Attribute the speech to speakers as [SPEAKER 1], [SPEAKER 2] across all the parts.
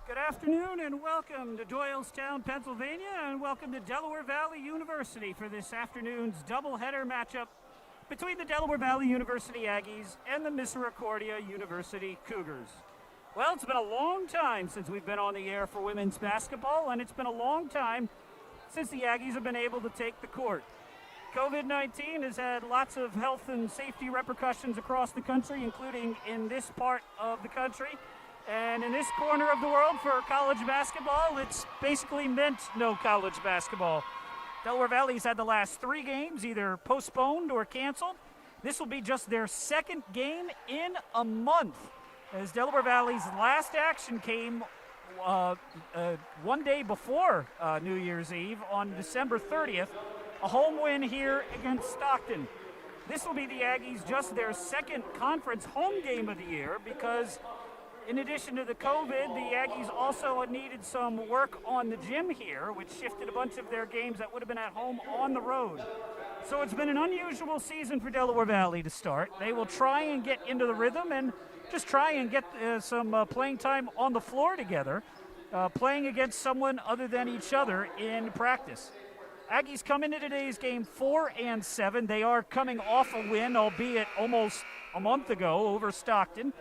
[SPEAKER 1] Good afternoon and welcome to Doylestown, Pennsylvania, and welcome to Delaware Valley University for this afternoon's doubleheader matchup between the Delaware Valley University Aggies and the Misericordia University Cougars. Well, it's been a long time since we've been on the air for women's basketball, and it's been a long time since the Aggies have been able to take the court. COVID-19 has had lots of health and safety repercussions across the country, including in this part of the country. And in this corner of the world for college basketball, it's basically meant no college basketball. Delaware Valley's had the last 3 games either postponed or canceled. This will be just their second game in a month, as Delaware Valley's last action came one day before New Year's Eve on December 30th, a home win here against Stockton. This will be the Aggies' just their second conference home game of the year because in addition to the COVID, the Aggies also needed some work on the gym here, which shifted a bunch of their games that would have been at home on the road. So it's been an unusual season for Delaware Valley to start. They will try and get into the rhythm and just try and get some playing time on the floor together, playing against someone other than each other in practice. Aggies come into today's game 4-7. They are coming off a win, albeit almost a month ago, over Stockton.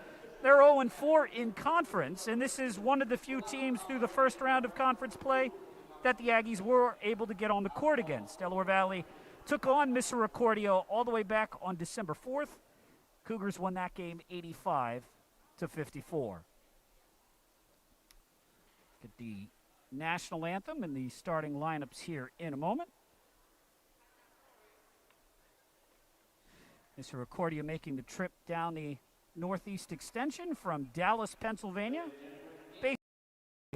[SPEAKER 1] They're 0-4 in conference, and this is one of the few teams through the first round of conference play that the Aggies were able to get on the court against. Delaware Valley took on Misericordia all the way back on December 4th. Cougars won that game 85-54. Get the national anthem and the starting lineups here in a moment. Misericordia making the trip down the Northeast Extension from Dallas, Pennsylvania, basically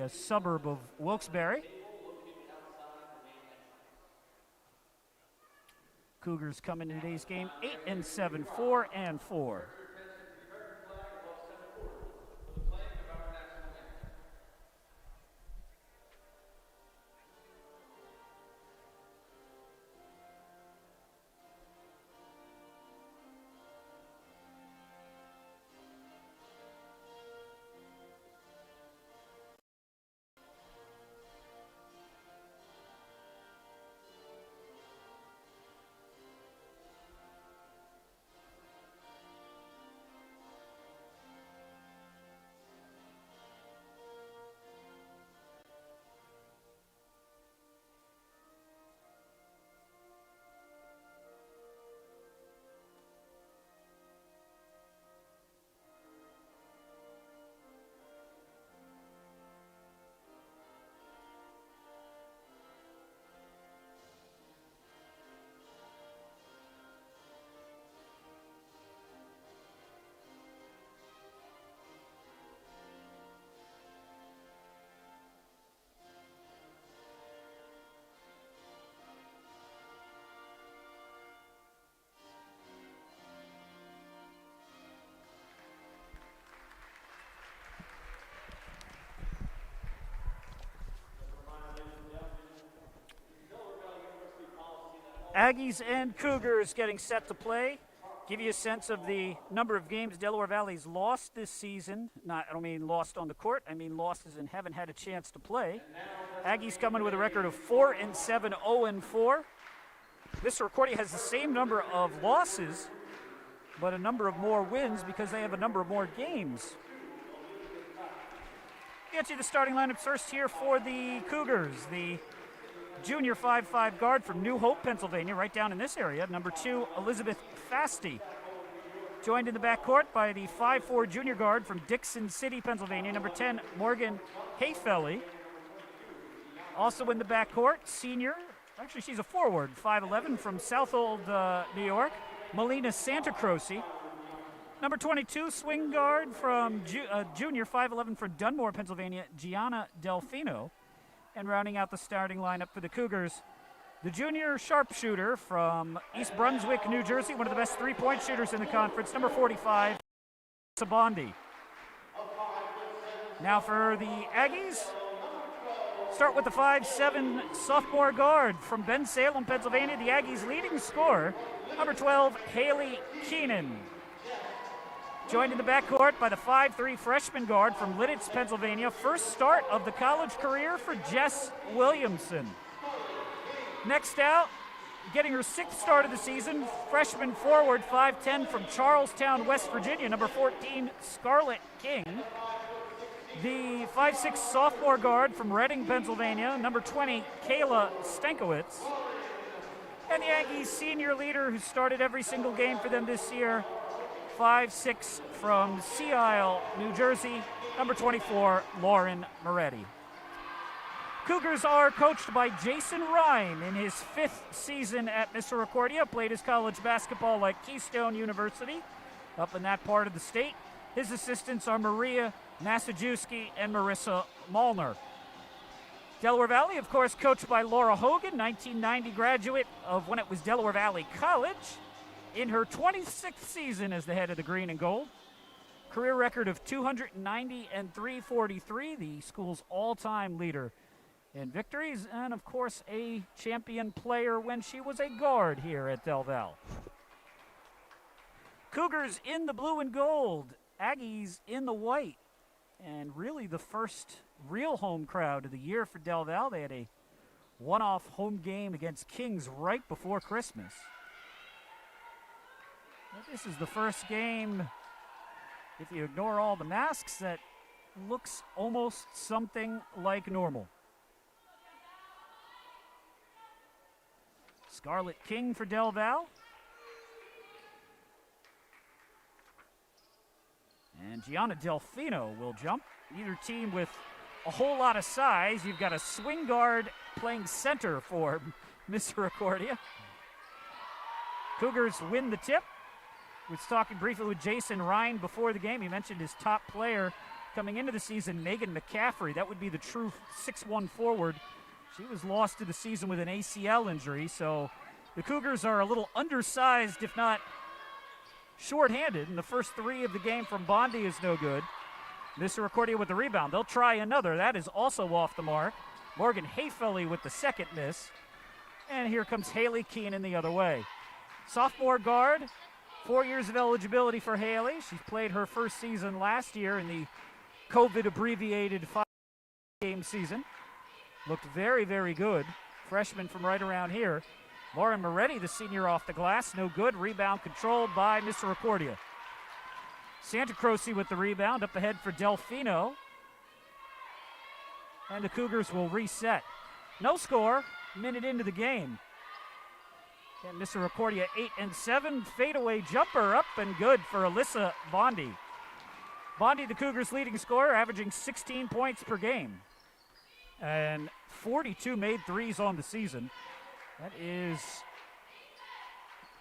[SPEAKER 1] a suburb of Wilkes-Barre. Cougars come into today's game 8-7, 4-4. Aggies and Cougars getting set to play. Give you a sense of the number of games Delaware Valley's lost this season. I don't mean lost on the court, I mean losses and haven't had a chance to play. Aggies coming with a record of 4-7, 0-4. Misericordia has the same number of losses, but a number of more wins because they have a number of more games. Get you the starting lineup first here for the Cougars. The junior 5'5" guard from New Hope, Pennsylvania, right down in this area. Number 2, Elizabeth Fasty. Joined in the backcourt by the 5'4" junior guard from Dixon City, Pennsylvania. Number 10, Morgan Hayfelly. Also in the backcourt, senior, actually she's a forward, 5'11", from Southold, New York, Melina Santacroce. Number 22, swing guard from junior 5'11" from Dunmore, Pennsylvania, Gianna Delfino. And rounding out the starting lineup for the Cougars, the junior sharpshooter from East Brunswick, New Jersey, one of the best three-point shooters in the conference, number 45, Sabondi. Now for the Aggies, start with the 5'7" sophomore guard from Bensalem, Pennsylvania, the Aggies' leading scorer, number 12, Haley Keenan. Joined in the backcourt by the 5'3" freshman guard from Lidditz, Pennsylvania. First start of the college career for Jess Williamson. Next out, getting her sixth start of the season, freshman forward, 5'10" from Charlestown, West Virginia, number 14, Scarlett King. The 5'6" sophomore guard from Reading, Pennsylvania, number 20, Kayla Stankowitz. And the Aggies senior leader who started every single game for them this year, 5'6" from Sea Isle, New Jersey, number 24, Lauren Moretti. Cougars are coached by Jason Ryan in his 5th season at Misericordia. Played his college basketball at Keystone University up in that part of the state. His assistants are Maria Masajewski and Marissa Malner. Delaware Valley, of course, coached by Laura Hogan, 1990 graduate of when it was Delaware Valley College, in her 26th season as the head of the Green and Gold. Career record of 290 and 343, the school's all-time leader in victories, and of course a champion player when she was a guard here at Del Val. Cougars in the blue and gold, Aggies in the white, and really the first real home crowd of the year for Del Val. They had a one-off home game against Kings right before Christmas. But this is the first game, if you ignore all the masks, that looks almost something like normal. Scarlett King for Del Val. And Gianna Delfino will jump. Neither team with a whole lot of size. You've got a swing guard playing center for Misericordia. Cougars win the tip. Was talking briefly with Jason Ryan before the game. He mentioned his top player coming into the season, Megan McCaffrey. That would be the true 6'1" forward. She was lost to the season with an ACL injury, so the Cougars are a little undersized, if not shorthanded, and the first 3 of the game from Bondi is no good. Misericordia with the rebound. They'll try another. That is also off the mark. Morgan Hayfelly with the second miss. And here comes Haley Keenan the other way. Sophomore guard, 4 years of eligibility for Haley. She's played her first season last year in the COVID-abbreviated 5-game season. Looked very, very good. Freshman from right around here. Lauren Moretti, the senior, off the glass. No good. Rebound controlled by Misericordia. Santa Croce with the rebound. Up ahead for Delfino. And the Cougars will reset. No score. Minute into the game. And Misericordia 8-7. Fadeaway jumper up and good for Alyssa Bondi. Bondi, the Cougars' leading scorer, averaging 16 points per game. And 42 made threes on the season. That is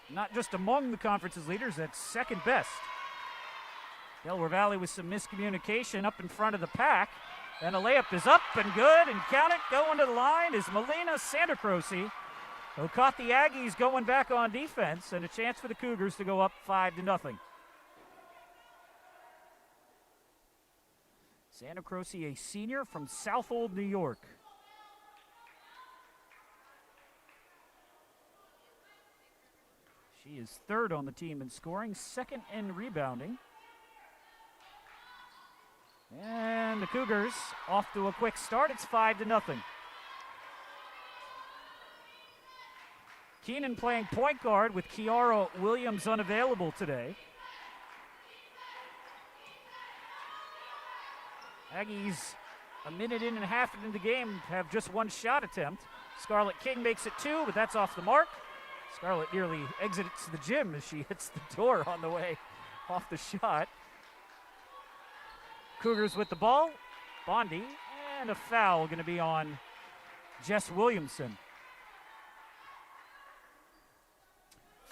[SPEAKER 1] not just among the conference's leaders, that's second best. Delaware Valley with some miscommunication up in front of the pack. And a layup is up and good, and count it, going to the line is Melina Santa Croce, who caught the Aggies going back on defense, and a chance for the Cougars to go up 5-0. Santa Croce, a senior from Southold, New York. She is third on the team in scoring, second in rebounding. And the Cougars off to a quick start. It's 5-0. Keenan playing point guard with Kiara Williams unavailable today. Aggies, a minute in and a half into the game, have just one shot attempt. Scarlett King makes it 2, but that's off the mark. Scarlett nearly exits the gym as she hits the door on the way off the shot. Cougars with the ball. Bondi, and a foul going to be on Jess Williamson.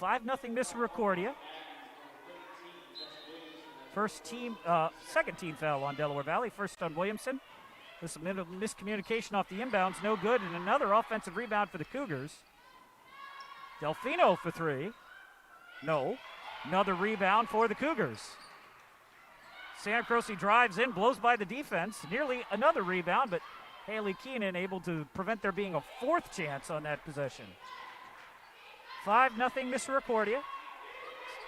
[SPEAKER 1] 5-0 Misericordia. Second team foul on Delaware Valley. First on Williamson. There's some miscommunication off the inbounds. No good, and another offensive rebound for the Cougars. Delfino for 3. No. Another rebound for the Cougars. Santa Croce drives in, blows by the defense. Nearly another rebound, but Haley Keenan able to prevent there being a fourth chance on that possession. 5-0 Misericordia.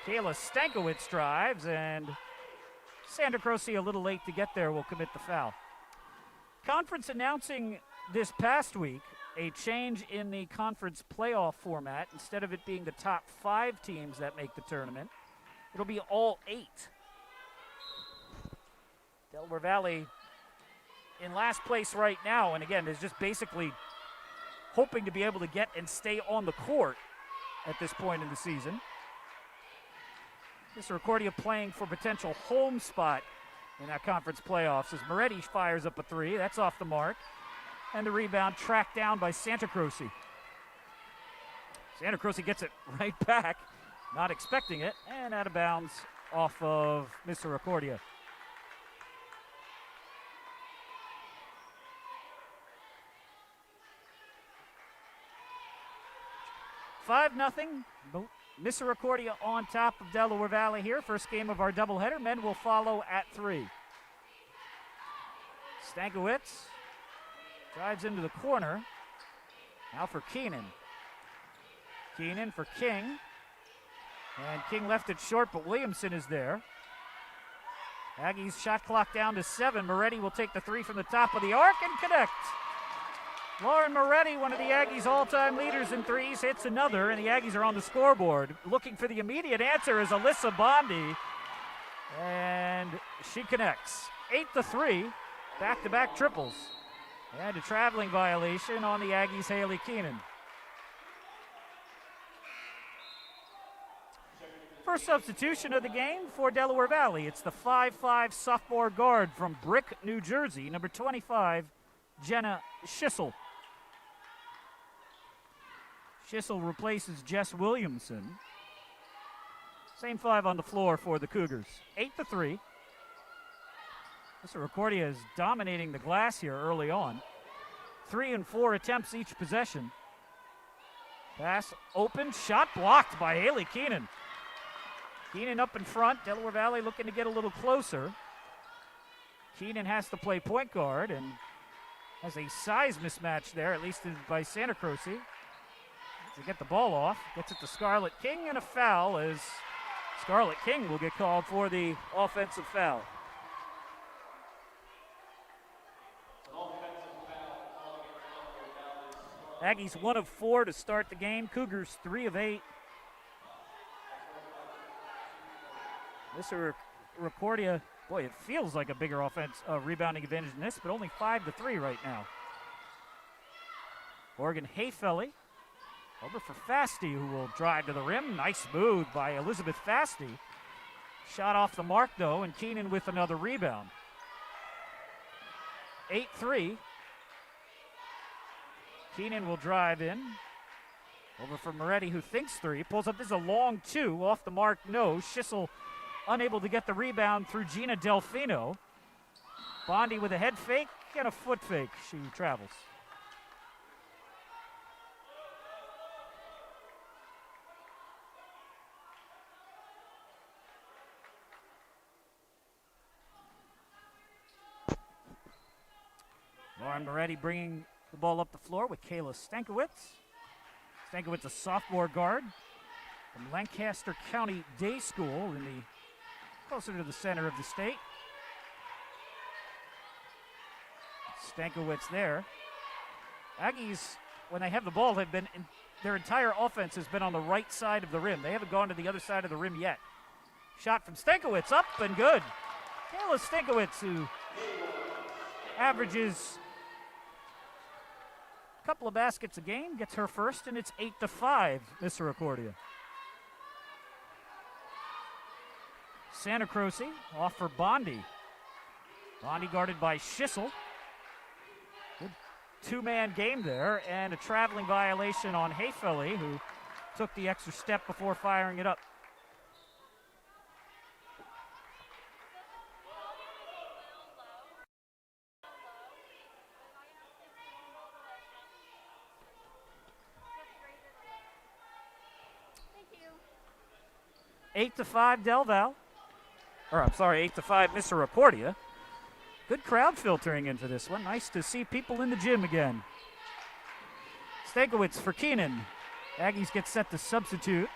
[SPEAKER 1] Kayla Stankowitz drives and Santa Croce, a little late to get there, will commit the foul. Conference announcing this past week a change in the conference playoff format. Instead of it being the top 5 teams that make the tournament, it'll be all 8. Delaware Valley in last place right now, and again, is just basically hoping to be able to get and stay on the court at this point in the season. Misericordia playing for potential home spot in that conference playoffs as Moretti fires up a 3. That's off the mark. And the rebound tracked down by Santa Croce. Santa Croce gets it right back, not expecting it, and out of bounds off of Misericordia. Five nothing. Misericordia on top of Delaware Valley here. First game of our doubleheader. Men will follow at 3. Stankiewicz drives into the corner. Now for Keenan. Keenan for King. And King left it short, but Williamson is there. Aggies shot clock down to 7. Moretti will take the 3 from the top of the arc and connect. Lauren Moretti, one of the Aggies' all-time leaders in threes, hits another, and the Aggies are on the scoreboard. Looking for the immediate answer is Alyssa Bondi, and she connects. 8-3, back-to-back triples. And a traveling violation on the Aggies' Haley Keenan. First substitution of the game for Delaware Valley. It's the 5'5 sophomore guard from Brick, New Jersey, number 25, Jenna Schissel. Schissel replaces Jess Williamson. Same 5 on the floor for the Cougars. 8-3. Misericordia is dominating the glass here early on. 3 and 4 attempts each possession. Pass open, shot blocked by Haley Keenan. Keenan up in front. Delaware Valley looking to get a little closer. Keenan has to play point guard and has a size mismatch there, at least by Santa Croce. To get the ball off, gets it to Scarlett King, and a foul as Scarlett King will get called for the offensive foul. Aggies 1 of 4 to start the game. Cougars 3 of 8. Misericordia, boy, it feels like a bigger rebounding advantage than this, but only 5-3 right now. Morgan Hayfelly over for Fasty, who will drive to the rim. Nice move by Elizabeth Fasty. Shot off the mark, though, and Keenan with another rebound. 8-3. Keenan will drive in. Over for Moretti, who thinks 3. Pulls up. This is a long 2. Off the mark, no. Schissel unable to get the rebound through Gina Delfino. Bondi with a head fake and a foot fake. She travels. Lauren Moretti bringing the ball up the floor with Kayla Stankiewicz. Stankiewicz, a sophomore guard from Lancaster County Day School in the closer to the center of the state. Stankiewicz there. Aggies, when they have the ball, have been their entire offense has been on the right side of the rim. They haven't gone to the other side of the rim yet. Shot from Stankiewicz, up and good. Kayla Stankiewicz, who averages a couple of baskets a game, gets her first, and it's 8-5, Misericordia. Santa Croce off for Bondi. Bondi guarded by Schissel. Good 2-man game there, and a traveling violation on Hayfelly, who took the extra step before firing it up.
[SPEAKER 2] Thank you.
[SPEAKER 1] 8-5 Del Val. Or I'm sorry, 8-5 Misericordia. Good crowd filtering in for this one. Nice to see people in the gym again. Stankiewicz for Keenan. Aggies get set to substitute.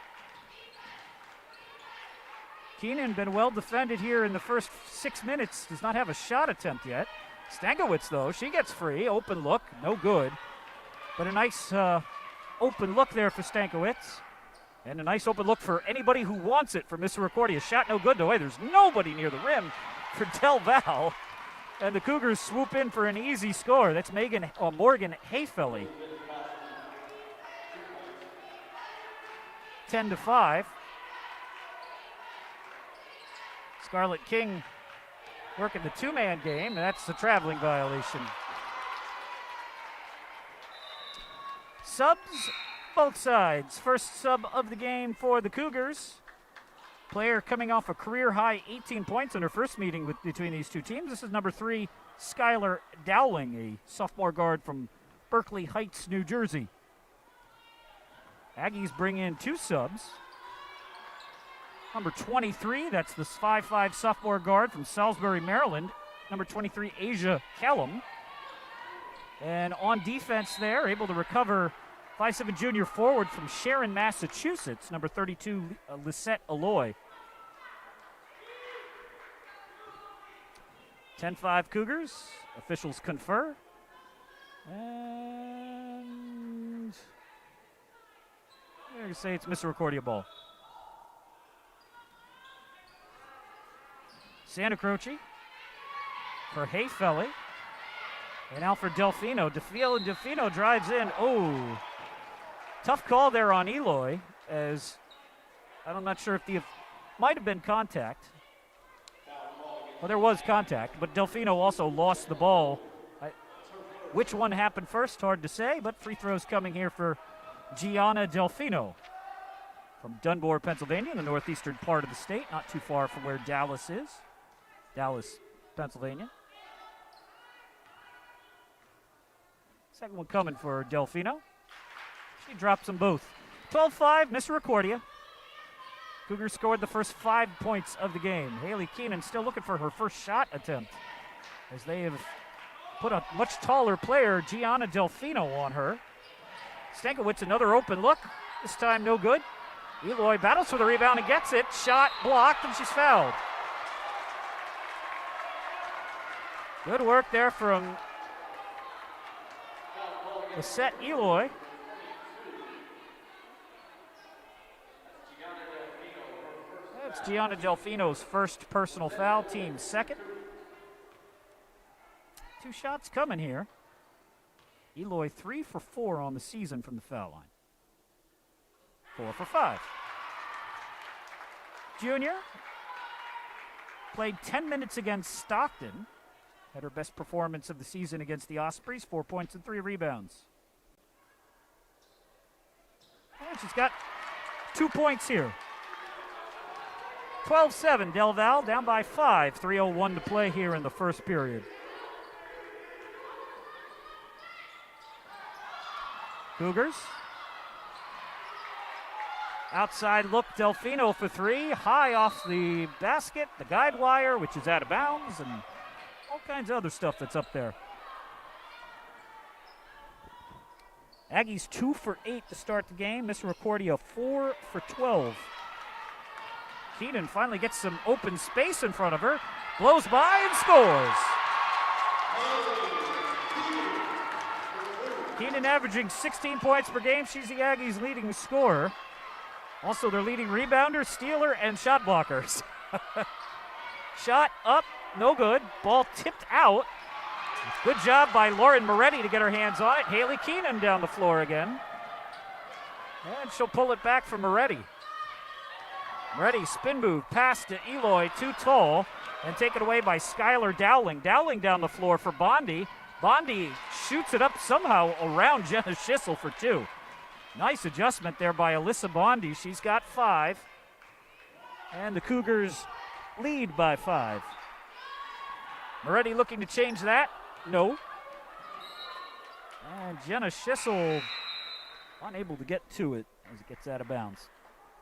[SPEAKER 2] Keenan been well defended here in the first 6 minutes. Does not have a shot attempt yet. Stankiewicz, though, she gets free. Open look, no good. But a nice open look there for Stankiewicz. And a nice open look for anybody who wants it for Misericordia. Shot no good, though. There's nobody near the rim for Del Val. And the Cougars swoop in for an easy score. That's Morgan Hayfelly. 10-5. Scarlett King working the two-man game. That's a traveling violation. Subs, both sides. First sub of the game for the Cougars. Player coming off a career-high 18 points in her first meeting between these two teams. This is number 3, Skylar Dowling, a sophomore guard from Berkeley Heights, New Jersey. Aggies bring in 2 subs. Number 23, that's the 5'5" sophomore guard from Salisbury, Maryland. Number 23, Asia Callum. And on defense there, able to recover 5'7" junior forward from Sharon, Massachusetts, number 32, Lisette Aloy. 10-5 Cougars. Officials confer. And I'm going to say it's Misericordia ball. Santa Croce for Hayfelly. And out for Delfino. Delfino drives in. Oh, tough call there on Eloy, as I'm not sure if might have been contact. Well, there was contact, but Delfino also lost the ball. Which one happened first? Hard to say, but free throws coming here for Gianna Delfino from Dunbar, Pennsylvania, in the northeastern part of the state, not too far from where Dallas is. Dallas, Pennsylvania. Second one coming for Delfino. She drops them both. 12-5, Misericordia. Cougars scored the first 5 points of the game. Haley Keenan still looking for her first shot attempt, as they have put a much taller player, Gianna Delfino, on her. Stankiewicz, another open look. This time no good. Eloy battles for the rebound and gets it. Shot blocked, and she's fouled. Good work there from Lisette Eloy. That's Gianna Delfino's first personal foul, team second. 2 shots coming here. Eloy 3 for 4 on the season from the foul line. 4 for 5. Junior played 10 minutes against Stockton. Had her best performance of the season against the Ospreys, 4 points and 3 rebounds. And she's got 2 points here. 12-7, Del Val down by 5. 3:01 to play here in the first period. Cougars. Outside look, Delfino for 3. High off the basket, the guide wire, which is out of bounds, and all kinds of other stuff that's up there. Aggies 2 for 8 to start the game. Misericordia 4 for 12. Keenan finally gets some open space in front of her. Blows by and scores. Keenan averaging 16 points per game. She's the Aggies' leading scorer. Also their leading rebounder, stealer, and shot blockers. Shot up, no good. Ball tipped out. Good job by Lauren Moretti to get her hands on it. Haley Keenan down the floor again. And she'll pull it back for Moretti. Moretti spin move, pass to Eloy, too tall, and taken away by Skylar Dowling. Dowling down the floor for Bondi. Bondi shoots it up somehow around Jenna Schissel for 2. Nice adjustment there by Alyssa Bondi. She's got 5. And the Cougars lead by 5. Moretti looking to change that. No. And Jenna Schissel unable to get to it as it gets out of bounds.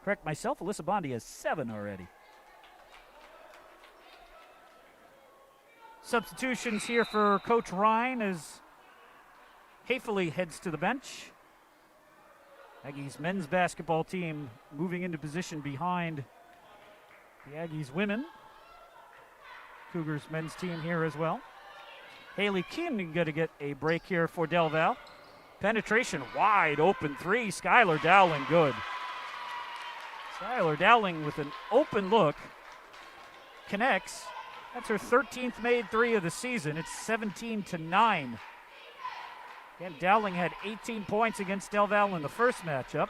[SPEAKER 2] Correct myself, Alyssa Bondi has 7 already. Substitutions here for Coach Ryan as Hayfelly heads to the bench. Aggies men's basketball team moving into position behind The Aggies women. Cougars men's team here as well. Haley Keenan going to get a break here for Del Val. Penetration, wide open three. Skylar Dowling, good. Skylar Dowling with an open look. Connects. That's her 13th made three of the season. It's 17-9. Again, Dowling had 18 points against Del Val in the first matchup.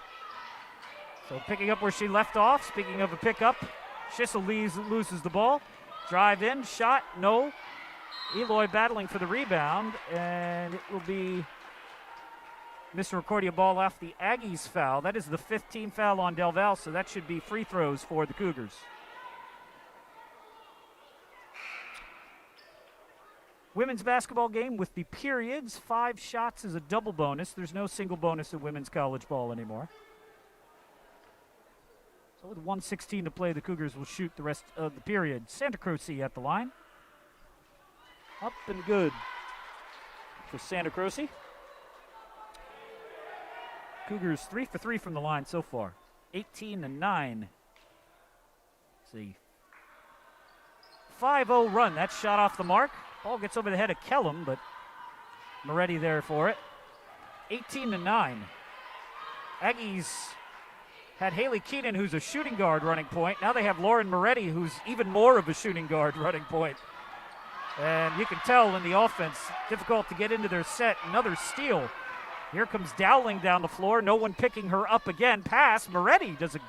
[SPEAKER 2] So picking up where she left off. Speaking of a pickup, Schissel loses the ball. Drive in, shot, no. Eloy battling for the rebound, and it will be Misericordia ball off the Aggies foul. That is the 15th foul on Del Val, so that should be free throws for the Cougars. Women's basketball game with the periods. 5 shots is a double bonus. There's no single bonus in women's college ball anymore. So with 1:16 to play, the Cougars will shoot the rest of the period. Santa Croce at the line. Up and good for Santa Croce. Cougars 3 for 3 from the line so far. 18-9. See. 5-0 run. That shot off the mark. Ball gets over the head of Kellum, but Moretti there for it. 18-9. Aggies had Haley Keenan, who's a shooting guard, running point. Now they have Lauren Moretti, who's even more of a shooting guard, running point. And you can tell in the offense, difficult to get into their set. Another steal. Here comes Dowling down the floor. No one picking her up again. Pass. Moretti does a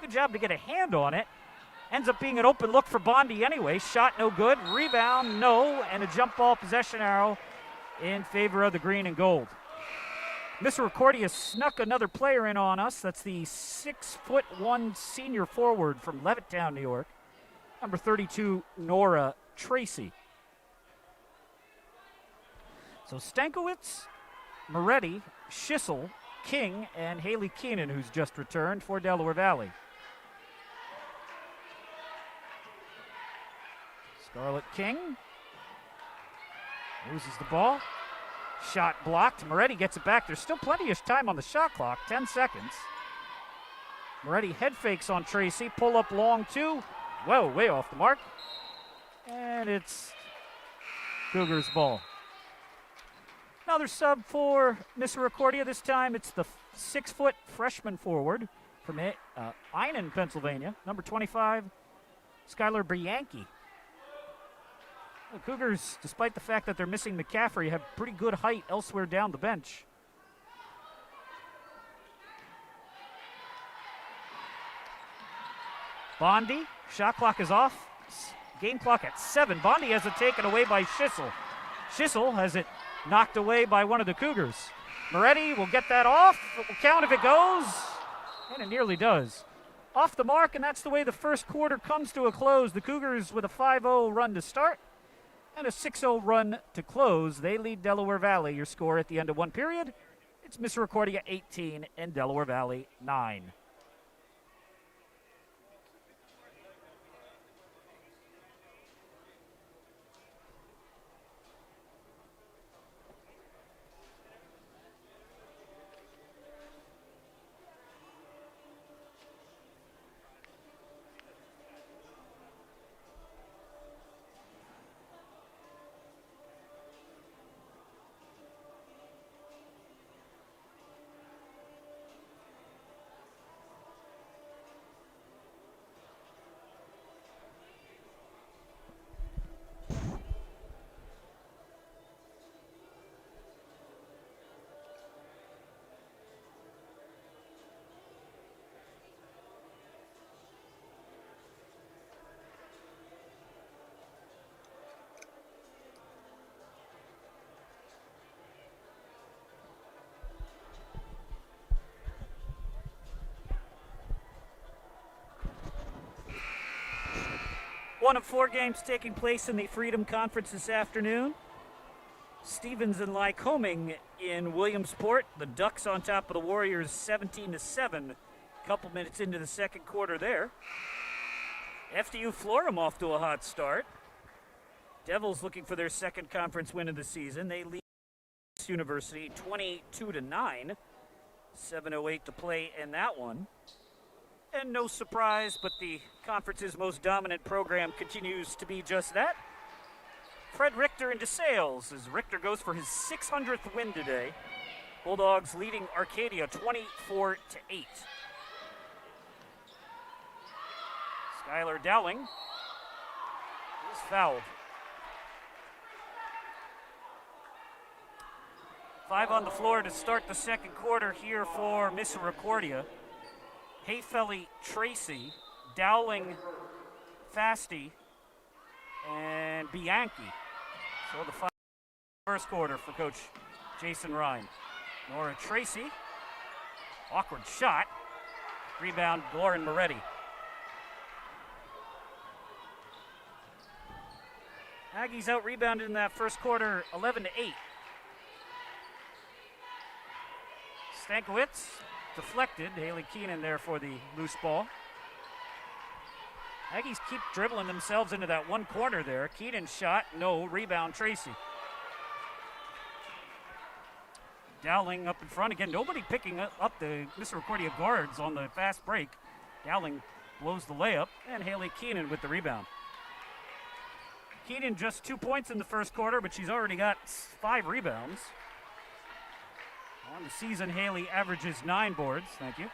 [SPEAKER 2] good job to get a hand on it. Ends up being an open look for Bondi anyway. Shot no good. Rebound, no. And a jump ball possession arrow in favor of the green and gold. Misericordia snuck another player in on us. That's the 6'1" senior forward from Levittown, New York. Number 32, Nora Tracy. So Stankiewicz, Moretti, Schissel, King, and Haley Keenan, who's just returned for Delaware Valley. Scarlett King loses the ball. Shot blocked. Moretti gets it back. There's still plenty of time on the shot clock. 10 seconds. Moretti head fakes on Tracy. Pull up long two. Whoa, way off the mark. And it's Cougars ball. Another sub for Misericordia. This time it's the 6-foot freshman forward from Einan, Pennsylvania. Number 25, Skylar Brianke. The Cougars, despite the fact that they're missing McCaffrey, have pretty good height elsewhere down the bench. Bondi, shot clock is off. Game clock at 7. Bondi has it taken away by Schissel. Schissel has it knocked away by one of the Cougars. Moretti will get that off. It will count if it goes. And it nearly does. Off the mark, and that's the way the first quarter comes to a close. The Cougars with a 5-0 run to start and a 6-0 run to close. They lead Delaware Valley. Your score at the end of one period, it's Misericordia 18 and Delaware Valley 9. One of 4 games taking place in the Freedom Conference this afternoon. Stevens and Lycoming in Williamsport. The Ducks on top of the Warriors 17-7. A couple minutes into the second quarter there. FDU Florham off to a hot start. Devils looking for their second conference win of the season. They lead University 22-9. 7:08 to play in that one.
[SPEAKER 1] And no surprise, but the conference's most dominant program continues to be just that. Fred Richter into sales as Richter goes for his 600th win today. Bulldogs leading Arcadia 24-8. Skylar Dowling is fouled. 5 on the floor to start the second quarter here for Misericordia. Hayfelly, Tracy, Dowling, Fasty, and Bianchi. So the first quarter for Coach Jason Ryan. Nora Tracy, awkward shot. Rebound, Lauren Moretti. Aggies out rebounded in that first quarter 11-8. Stankiewicz deflected. Haley Keenan there for the loose ball. Aggies keep dribbling themselves into that one corner there. Keenan shot, no. Rebound, Tracy. Dowling up in front again. Nobody picking up the Misericordia guards on the fast break. Dowling blows the layup, and Haley Keenan with the rebound. Keenan just 2 points in the first quarter, but she's already got 5 rebounds. On the season, Haley averages 9 boards. Thank you.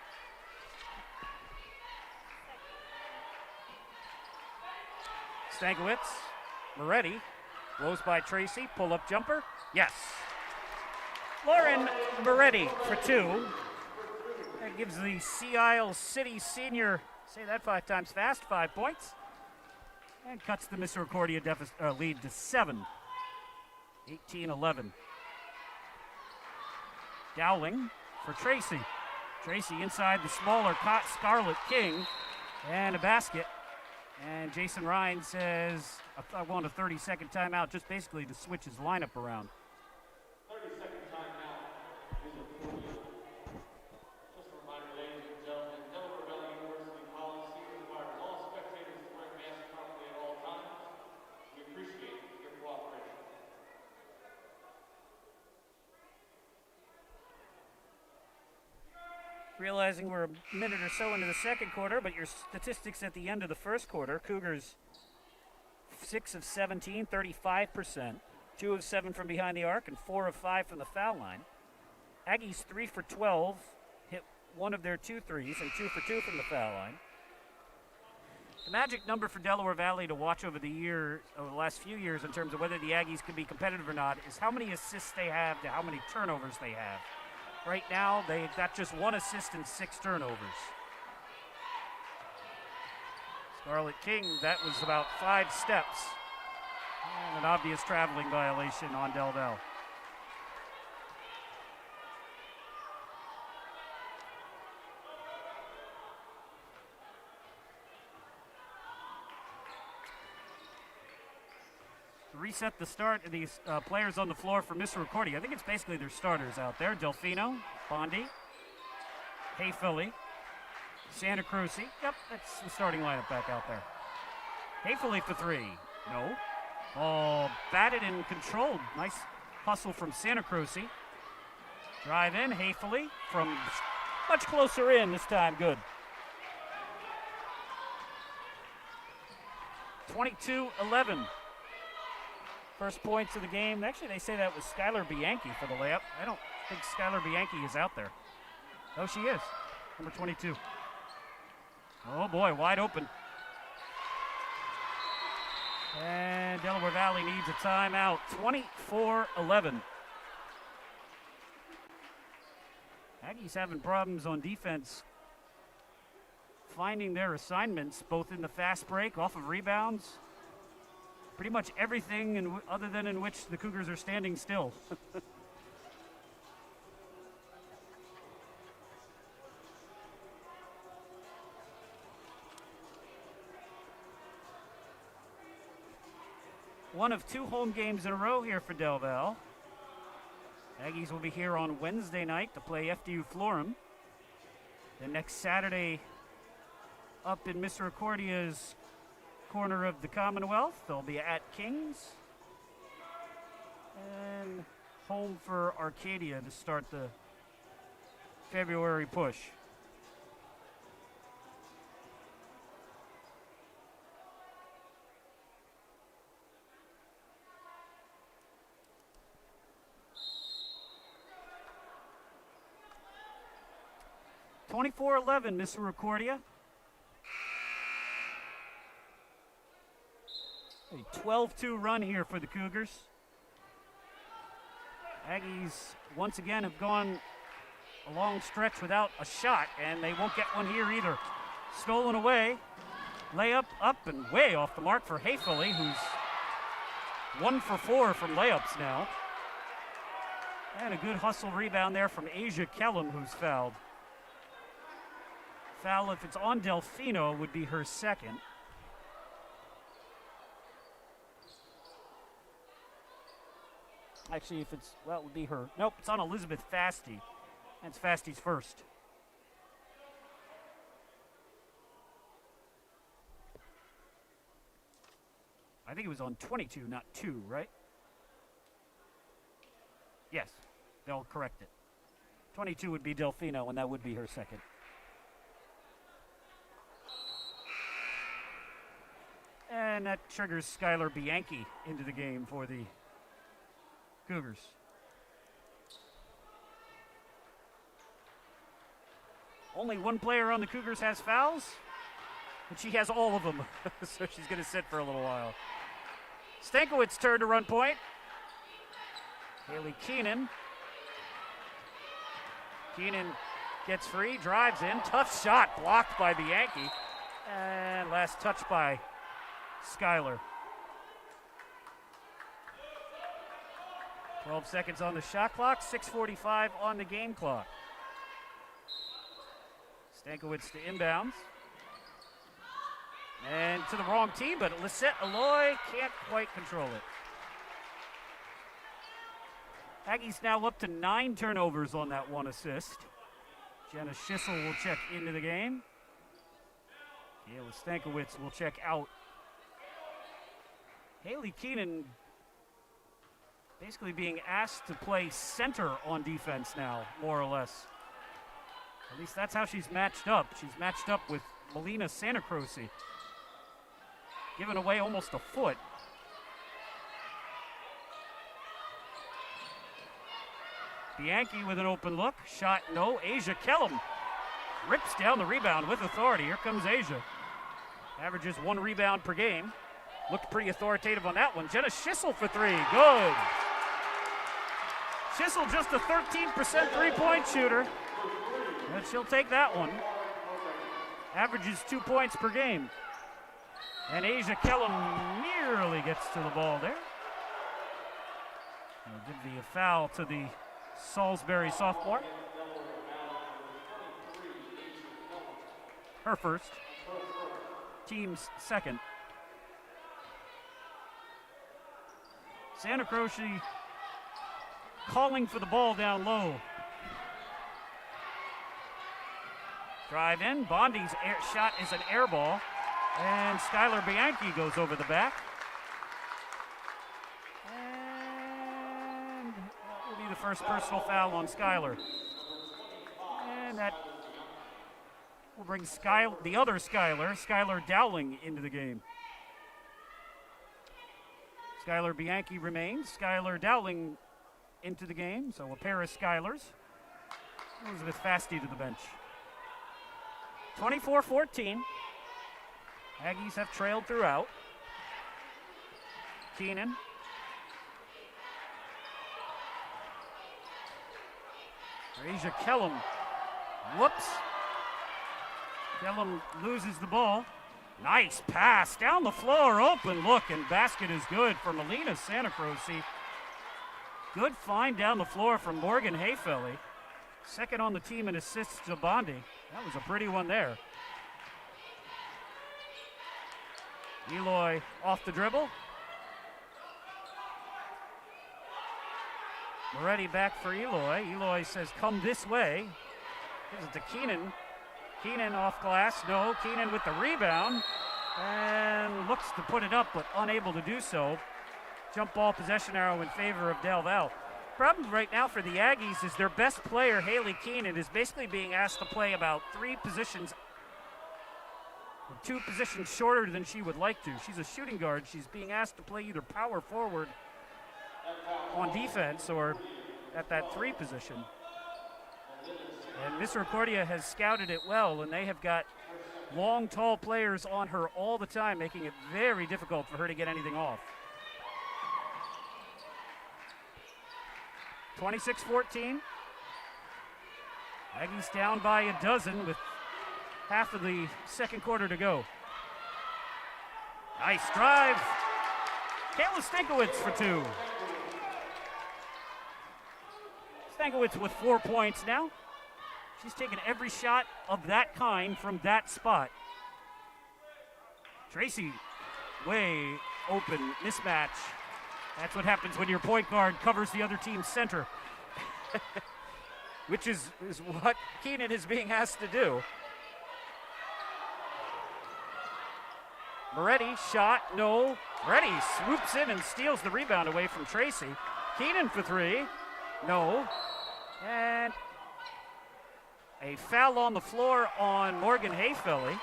[SPEAKER 1] Stankiewicz, Moretti, blows by Tracy, pull-up jumper. Yes. Lauren Moretti for 2. That gives the Sea Isle City senior, say that 5 times fast, 5 points. And cuts the Misericordia lead to 7. 18-11. Dowling for Tracy. Tracy inside the smaller Scarlet King. And a basket. And Jason Ryan says, I want a 30-second timeout, just basically to switch his lineup around.
[SPEAKER 3] 30-second timeout. Just a reminder, ladies and gentlemen, Delaware Valley University policy requires all spectators to wear masks properly at all times. We appreciate your cooperation.
[SPEAKER 1] Realizing we're a minute or so into the second quarter, but your statistics at the end of the first quarter, Cougars 6 of 17, 35%, 2 of 7 from behind the arc, and 4 of 5 from the foul line. Aggies 3 for 12, hit 1 of their 2 threes, and 2 for 2 from the foul line. The magic number for Delaware Valley to watch over the last few years in terms of whether the Aggies can be competitive or not is how many assists they have to how many turnovers they have. Right now, they've got just 1 assist and 6 turnovers. Scarlet King, that was about 5 steps. And an obvious traveling violation on Del Val. Reset the start of these players on the floor for Misericordia. I think it's basically their starters out there. Delfino, Bondi, Hayfelly, Santa Cruz. Yep, that's the starting lineup back out there. Hayfelly for 3. No. Ball batted and controlled. Nice hustle from Santa Cruz. Drive in, Hayfelly from much closer in this time. Good. 22-11. First points of the game. Actually, they say that was Skylar Bianchi for the layup. I don't think Skylar Bianchi is out there. Oh, she is. Number 22. Oh, boy, wide open. And Delaware Valley needs a timeout. 24-11. Aggies having problems on defense finding their assignments, both in the fast break, off of rebounds. Pretty much everything other than in which the Cougars are standing still. One of 2 home games in a row here for Del Val. Aggies will be here on Wednesday night to play FDU Florham. Then next Saturday up in Misericordia's corner of the Commonwealth, they'll be at Kings. And home for Arcadia to start the February push. 24-11, Misericordia. A 12-2 run here for the Cougars. Aggies once again have gone a long stretch without a shot, and they won't get one here either. Stolen away. Layup up and way off the mark for Hayfully, who's 1 for 4 from layups now. And a good hustle rebound there from Asia Kellum, who's fouled. Foul, if it's on Delfino, would be her second. Actually, if it's, well, it would be her. Nope, it's on Elizabeth Fasty. That's Fasty's first. I think it was on 22, not 2, right? Yes, they'll correct it. 22 would be Delfino, and that would be her second. And that triggers Skylar Bianchi into the game for the Cougars. Only one player on the Cougars has fouls, and she has all of them, so she's going to sit for a little while. Stankowitz's turn to run point. Haley Keenan. Keenan gets free, drives in, tough shot, blocked by Bianchi, and last touch by Skylar. 12 seconds on the shot clock, 6:45 on the game clock. Stankiewicz to inbounds. And to the wrong team, but Lisette Aloy can't quite control it. Aggies now up to 9 turnovers on that 1 assist. Jenna Schissel will check into the game. Kayla Stankiewicz will check out. Haley Keenan basically being asked to play center on defense now, more or less. At least that's how she's matched up. She's matched up with Melina Santacroce, giving away almost a foot. Bianchi with an open look. Shot no. Asia Kellum rips down the rebound with authority. Here comes Asia. Averages 1 rebound per game. Looked pretty authoritative on that one. Jenna Schissel for 3. Good. Schissel just a 13% three-point shooter. But she'll take that one. Averages 2 points per game. And Asia Kellum nearly gets to the ball there. And give the foul to the Salisbury sophomore. Her first. Team's second. Santacroce calling for the ball down low. Drive in. Bondi's shot is an air ball. And Skylar Bianchi goes over the back. And that will be the first personal foul on Skylar. And that will bring the other Skylar Dowling, into the game. Skylar Bianchi remains. Skylar Dowling into the game. So a pair of Skylars. Elizabeth Fasty to the bench. 24-14. Aggies have trailed throughout. Keenan. Asia Kellum. Whoops. Kellum loses the ball. Nice pass down the floor, open look, and basket is good for Melina Santacroce. Good find down the floor from Morgan Hayfelly. Second on the team in assists to Bondi. That was a pretty one there. Eloy off the dribble. Moretti back for Eloy. Eloy says, come this way. Gives it to Keenan. Keenan off glass. No, Keenan with the rebound. And looks to put it up, but unable to do so. Jump ball possession arrow in favor of Del Val. Problem right now for the Aggies is their best player, Haley Keenan, is basically being asked to play about 3 positions, 2 positions shorter than she would like to. She's a shooting guard. She's being asked to play either power forward on defense or at that 3 position.
[SPEAKER 2] And Misericordia has scouted it well, and they have got long, tall players on her all the time, making it very difficult for her to get anything off. 26-14. Aggies down by a dozen with half of the second quarter to go. Nice drive. Kayla Stankiewicz for two. Stankiewicz with 4 points now. She's taken every shot of that kind from that spot. Tracy, way open mismatch. That's what happens when your point guard covers the other team's center, which is what Keenan is being asked to do. Moretti, shot, no. Moretti swoops in and steals the rebound away from Tracy. Keenan for three, no. And a foul on the floor on Morgan Hayfelly.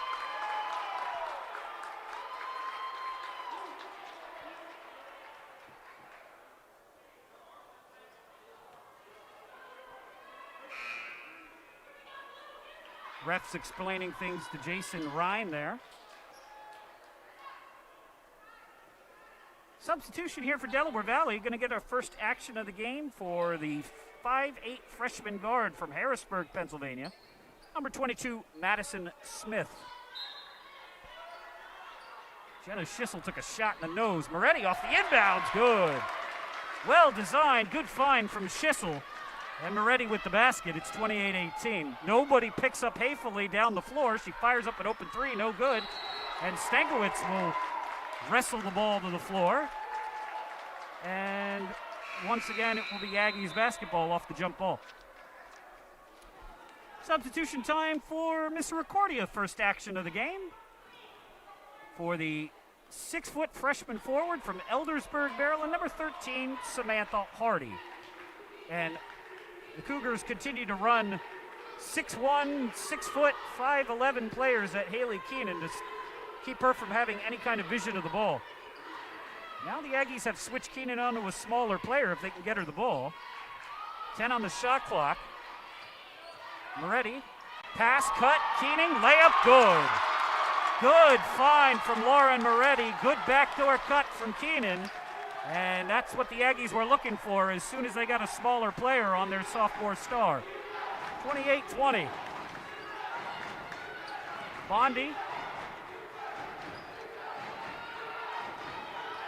[SPEAKER 2] Refs explaining things to Jason Ryan there. Substitution here for Delaware Valley. Going to get our first action of the game for the 5'8" freshman guard from Harrisburg, Pennsylvania. Number 22, Madison Smith. Jenna Schissel took a shot in the nose. Moretti off the inbounds, good. Well designed, good find from Schissel. And Moretti with the basket, it's 28-18. Nobody picks up Hayfelly down the floor. She fires up an open three, no good. And Stankiewicz will wrestle the ball to the floor. And once again, it will be Aggies basketball off the jump ball. Substitution time for Misericordia, first action of the game. For the 6-foot freshman forward from Eldersburg, Maryland, number 13, Samantha Hardy. And the Cougars continue to run 6'1", 6', 5'11" players at Haley Keenan to keep her from having any kind of vision of the ball. Now the Aggies have switched Keenan onto a smaller player if they can get her the ball. 10 on the shot clock. Moretti, pass, cut, Keenan, layup, good. Good find from Lauren Moretti. Good backdoor cut from Keenan. And that's what the Aggies were looking for as soon as they got a smaller player on their sophomore star. 28-20. Bondi.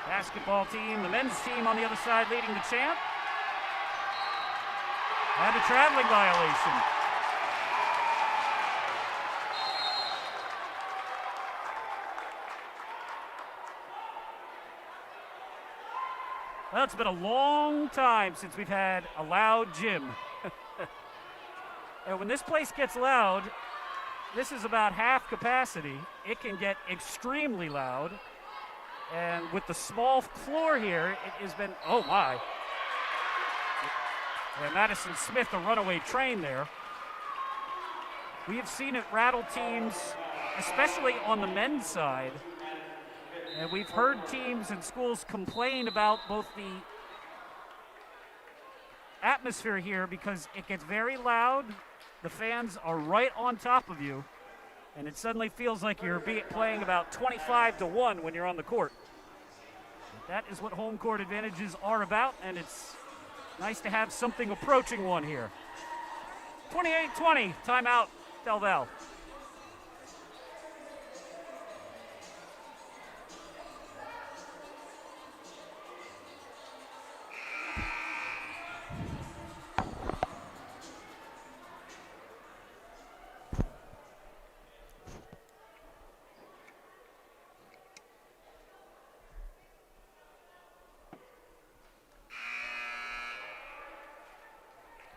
[SPEAKER 2] Basketball team, the men's team on the other side leading the champ. And a traveling violation. Well, it's been a long time since we've had a loud gym. And when this place gets loud, this is about half capacity. It can get extremely loud. And with the small floor here, it has been, oh my. And Madison Smith, a runaway train there. We have seen it rattle teams, especially on the men's side. And we've heard teams and schools complain about both the atmosphere here because it gets very loud. The fans are right on top of you. And it suddenly feels like you're playing about 25-1 when you're on the court. But that is what home court advantages are about, and it's nice to have something approaching one here. 28-20, timeout, Del Val.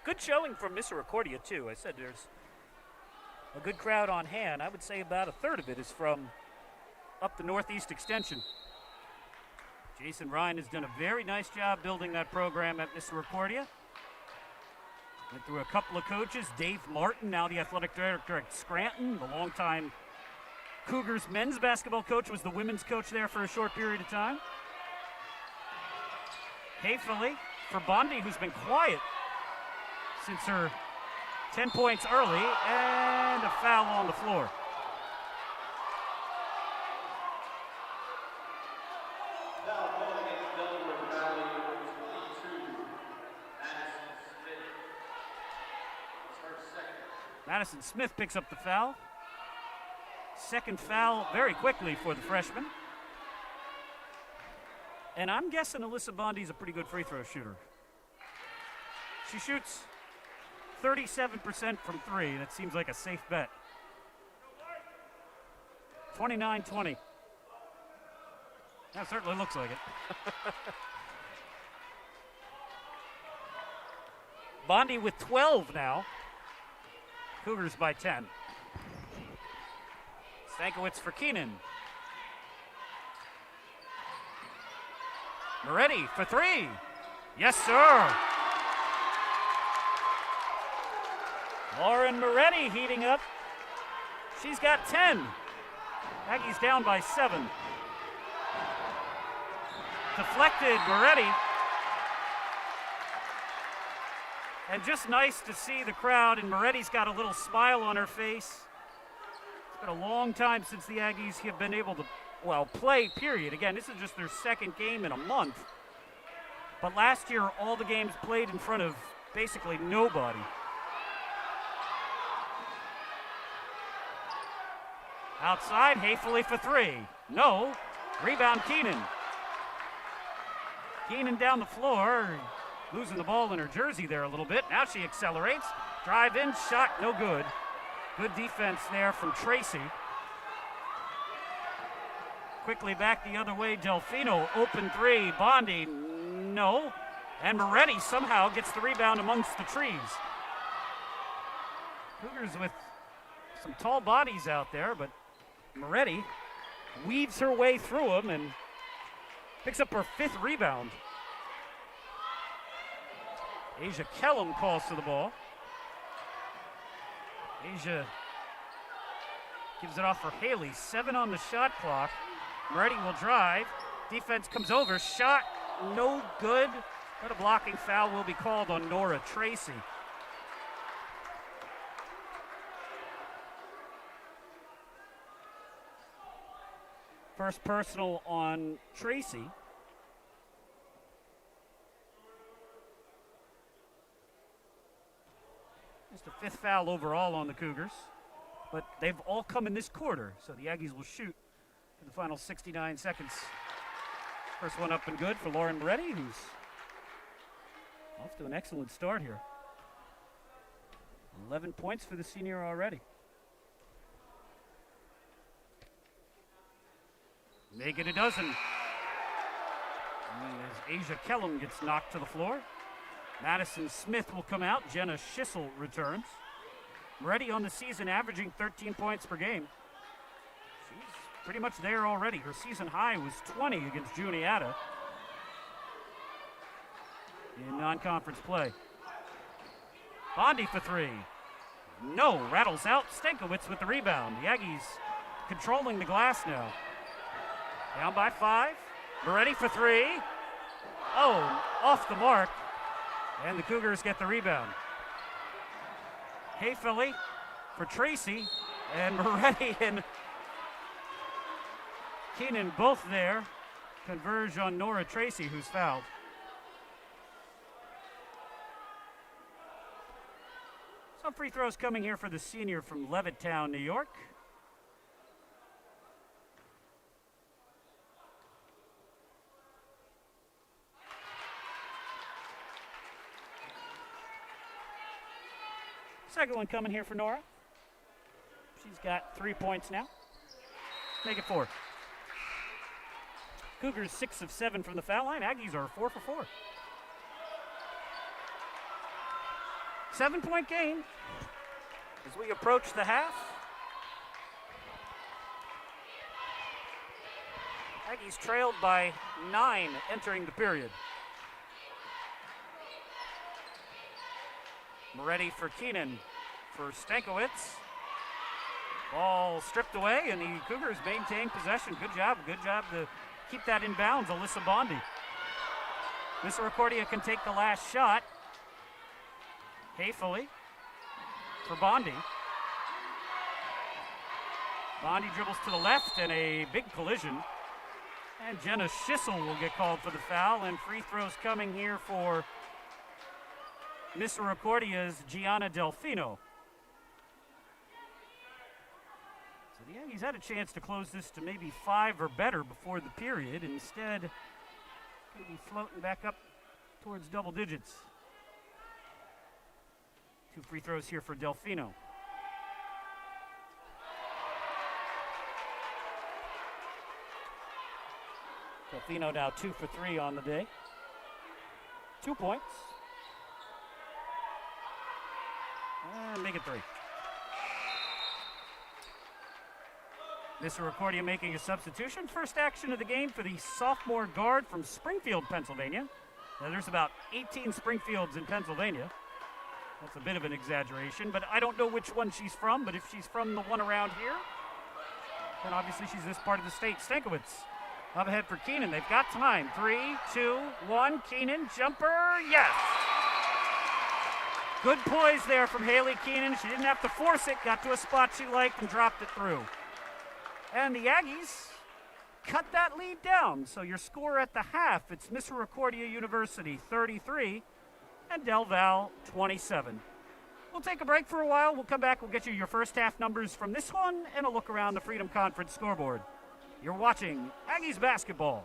[SPEAKER 2] Good showing from Misericordia, too. I said there's a good crowd on hand. I would say about a third of it is from up the Northeast Extension. Jason Ryan has done a very nice job building that program at Misericordia. Went through a couple of coaches. Dave Martin, now the athletic director at Scranton, the longtime Cougars men's basketball coach, was the women's coach there for a short period of time. Hayfelly for Bondi, who's been quiet since her 10 points early, and a foul on the floor.
[SPEAKER 3] Foul called against Delaware Valley, number 22, Madison Smith. It's her second.
[SPEAKER 2] Madison Smith picks up the foul. Second foul very quickly for the freshman. And I'm guessing Alyssa Bondi's a pretty good free throw shooter. She shoots 37% from three. That seems like a safe bet. 29-20. That certainly looks like it. Bondi with 12 now. Cougars by 10. Stankiewicz for Keenan. Moretti for three. Yes, sir. Lauren Moretti heating up. She's got 10. Aggies down by 7. Deflected Moretti. And just nice to see the crowd, and Moretti's got a little smile on her face. It's been a long time since the Aggies have been able to, well, play, period. Again, this is just their second game in a month. But last year, all the games played in front of basically nobody. Outside, Hayfully for three. No. Rebound, Keenan. Keenan down the floor, losing the ball in her jersey there a little bit. Now she accelerates. Drive in, shot, no good. Good defense there from Tracy. Quickly back the other way, Delfino, open three. Bondi, no. And Moretti somehow gets the rebound amongst the trees. Cougars with some tall bodies out there, but Moretti weaves her way through them and picks up her 5th rebound. Asia Kellum calls to the ball. Asia gives it off for Haley. 7 on the shot clock. Moretti will drive. Defense comes over. Shot no good. But a blocking foul will be called on Nora Tracy. First personal on Tracy. Just a 5th foul overall on the Cougars. But they've all come in this quarter, so the Aggies will shoot for the final 69 seconds. First one up and good for Lauren Moretti, who's off to an excellent start here. 11 points for the senior already. Make it a dozen. And as Asia Kellum gets knocked to the floor, Madison Smith will come out. Jenna Schissel returns. Moretti on the season averaging 13 points per game. She's pretty much there already. Her season high was 20 against Juniata in non-conference play. Bondi for three. No, rattles out. Stankiewicz with the rebound. The Aggies controlling the glass now. Down by 5. Moretti for three. Oh, off the mark. And the Cougars get the rebound. Hayfully for Tracy. And Moretti and Keenan both there. Converge on Nora Tracy, who's fouled. Some free throws coming here for the senior from Levittown, New York. Second one coming here for Nora. She's got 3 points now. Make it 4. Cougars 6 of 7 from the foul line. Aggies are 4 for 4. 7-point game as we approach the half. Aggies trailed by 9 entering the period. Moretti for Keenan for Stankiewicz. Ball stripped away, and the Cougars maintain possession. Good job to keep that in bounds, Alyssa Bondi. Misericordia can take the last shot. Hayfully
[SPEAKER 1] for Bondi. Bondi dribbles to the left and a big collision. And Jenna Schissel will get called for the foul, and free throws coming here for Misericordia's Gianna Delfino. So the Aggies had a chance to close this to maybe 5 or better before the period. Instead, going to be floating back up towards double digits. 2 free throws here for Delfino. Delfino now 2 for 3 on the day. 2 points. And make it 3. Misericordia making a substitution. First action of the game for the sophomore guard from Springfield, Pennsylvania. Now, there's about 18 Springfields in Pennsylvania. That's a bit of an exaggeration, but I don't know which one she's from, but if she's from the one around here, then obviously she's this part of the state. Stankiewicz up ahead for Keenan. They've got time. 3, 2, 1. Keenan, jumper, yes! Good poise there from Haley Keenan. She didn't have to force it, got to a spot she liked and dropped it through. And the Aggies cut that lead down. So your score at the half, it's Misericordia University 33 and Del Val 27. We'll take a break for a while. We'll come back. We'll get you your first half numbers from this one and a look around the Freedom Conference scoreboard. You're watching Aggies basketball.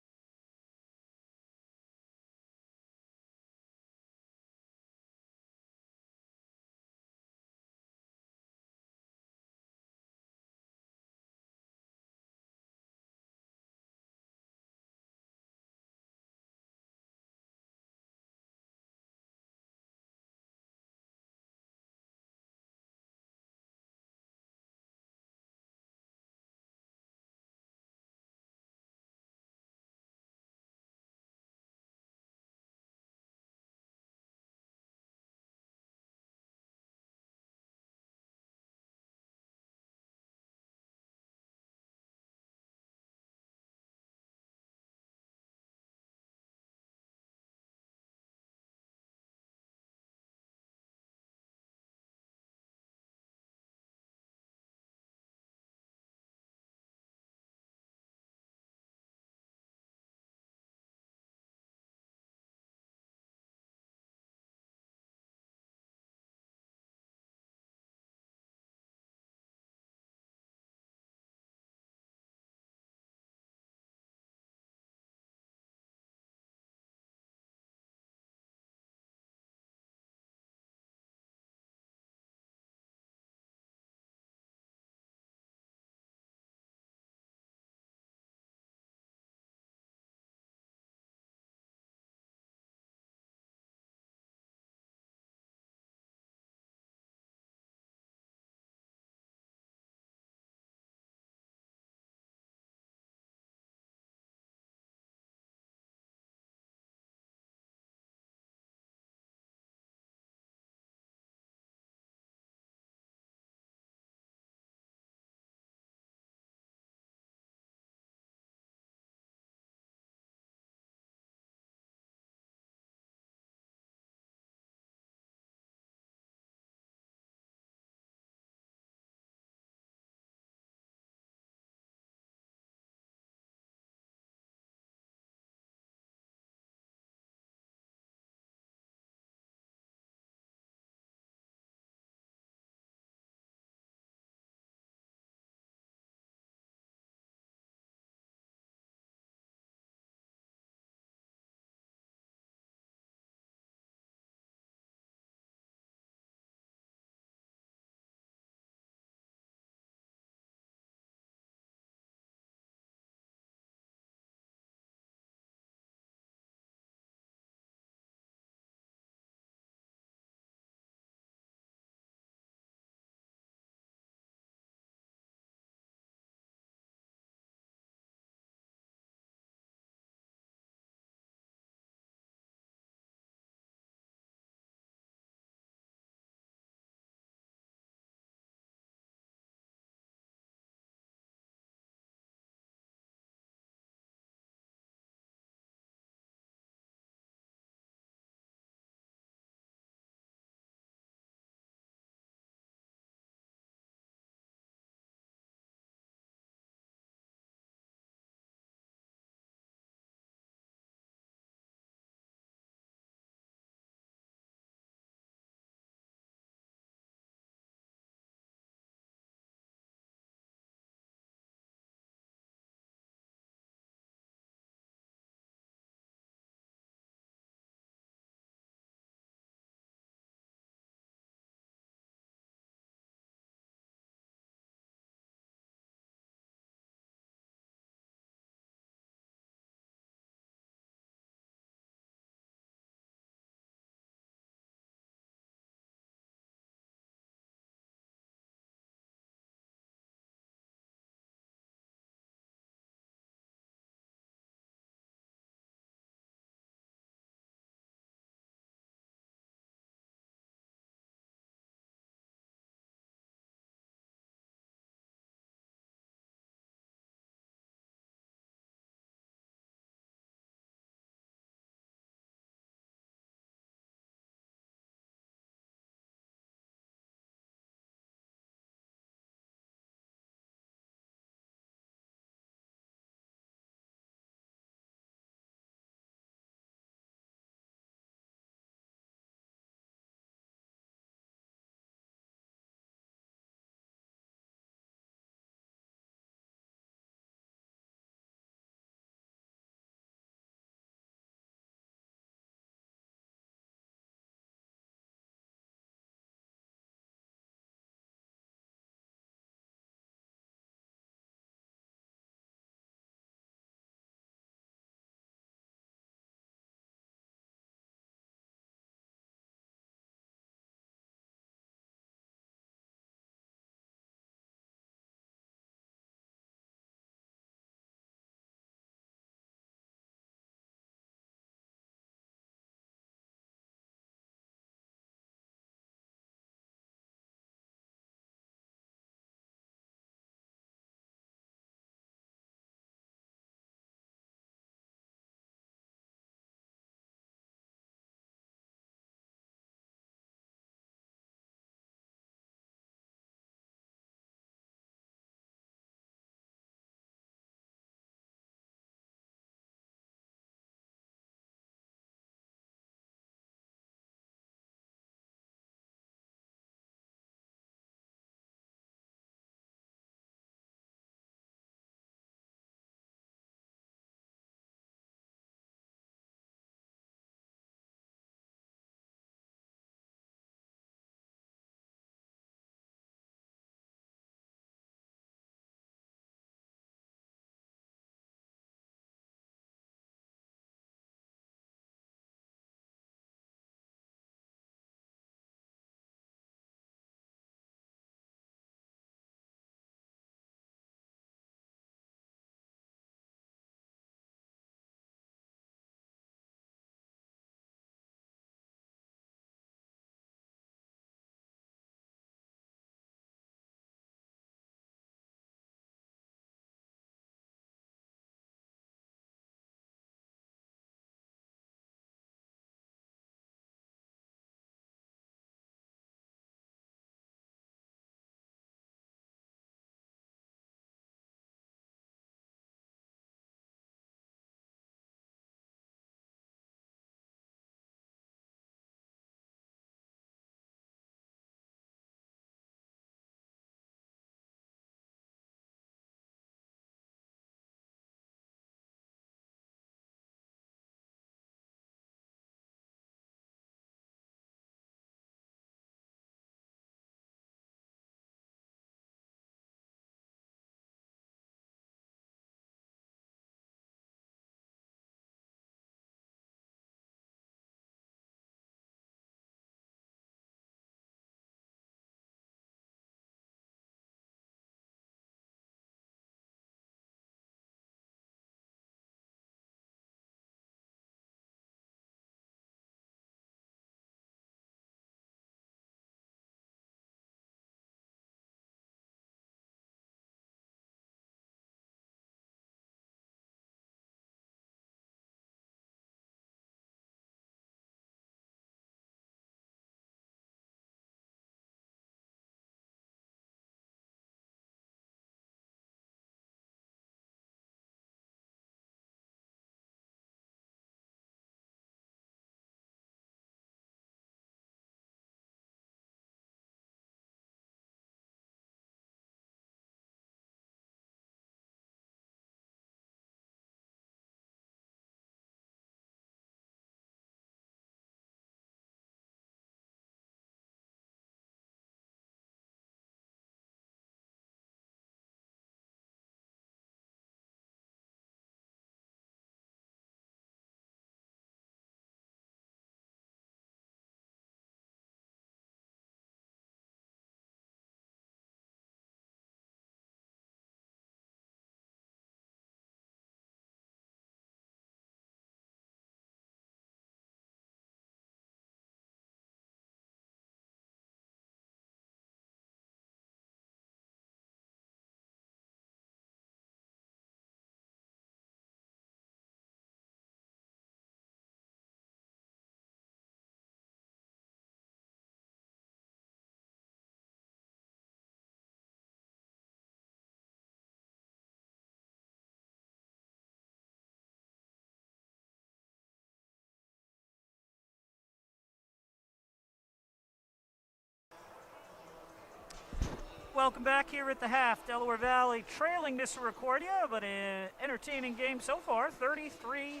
[SPEAKER 1] welcome back here at the half. Delaware Valley trailing Misericordia, but an entertaining game so far. 33-27,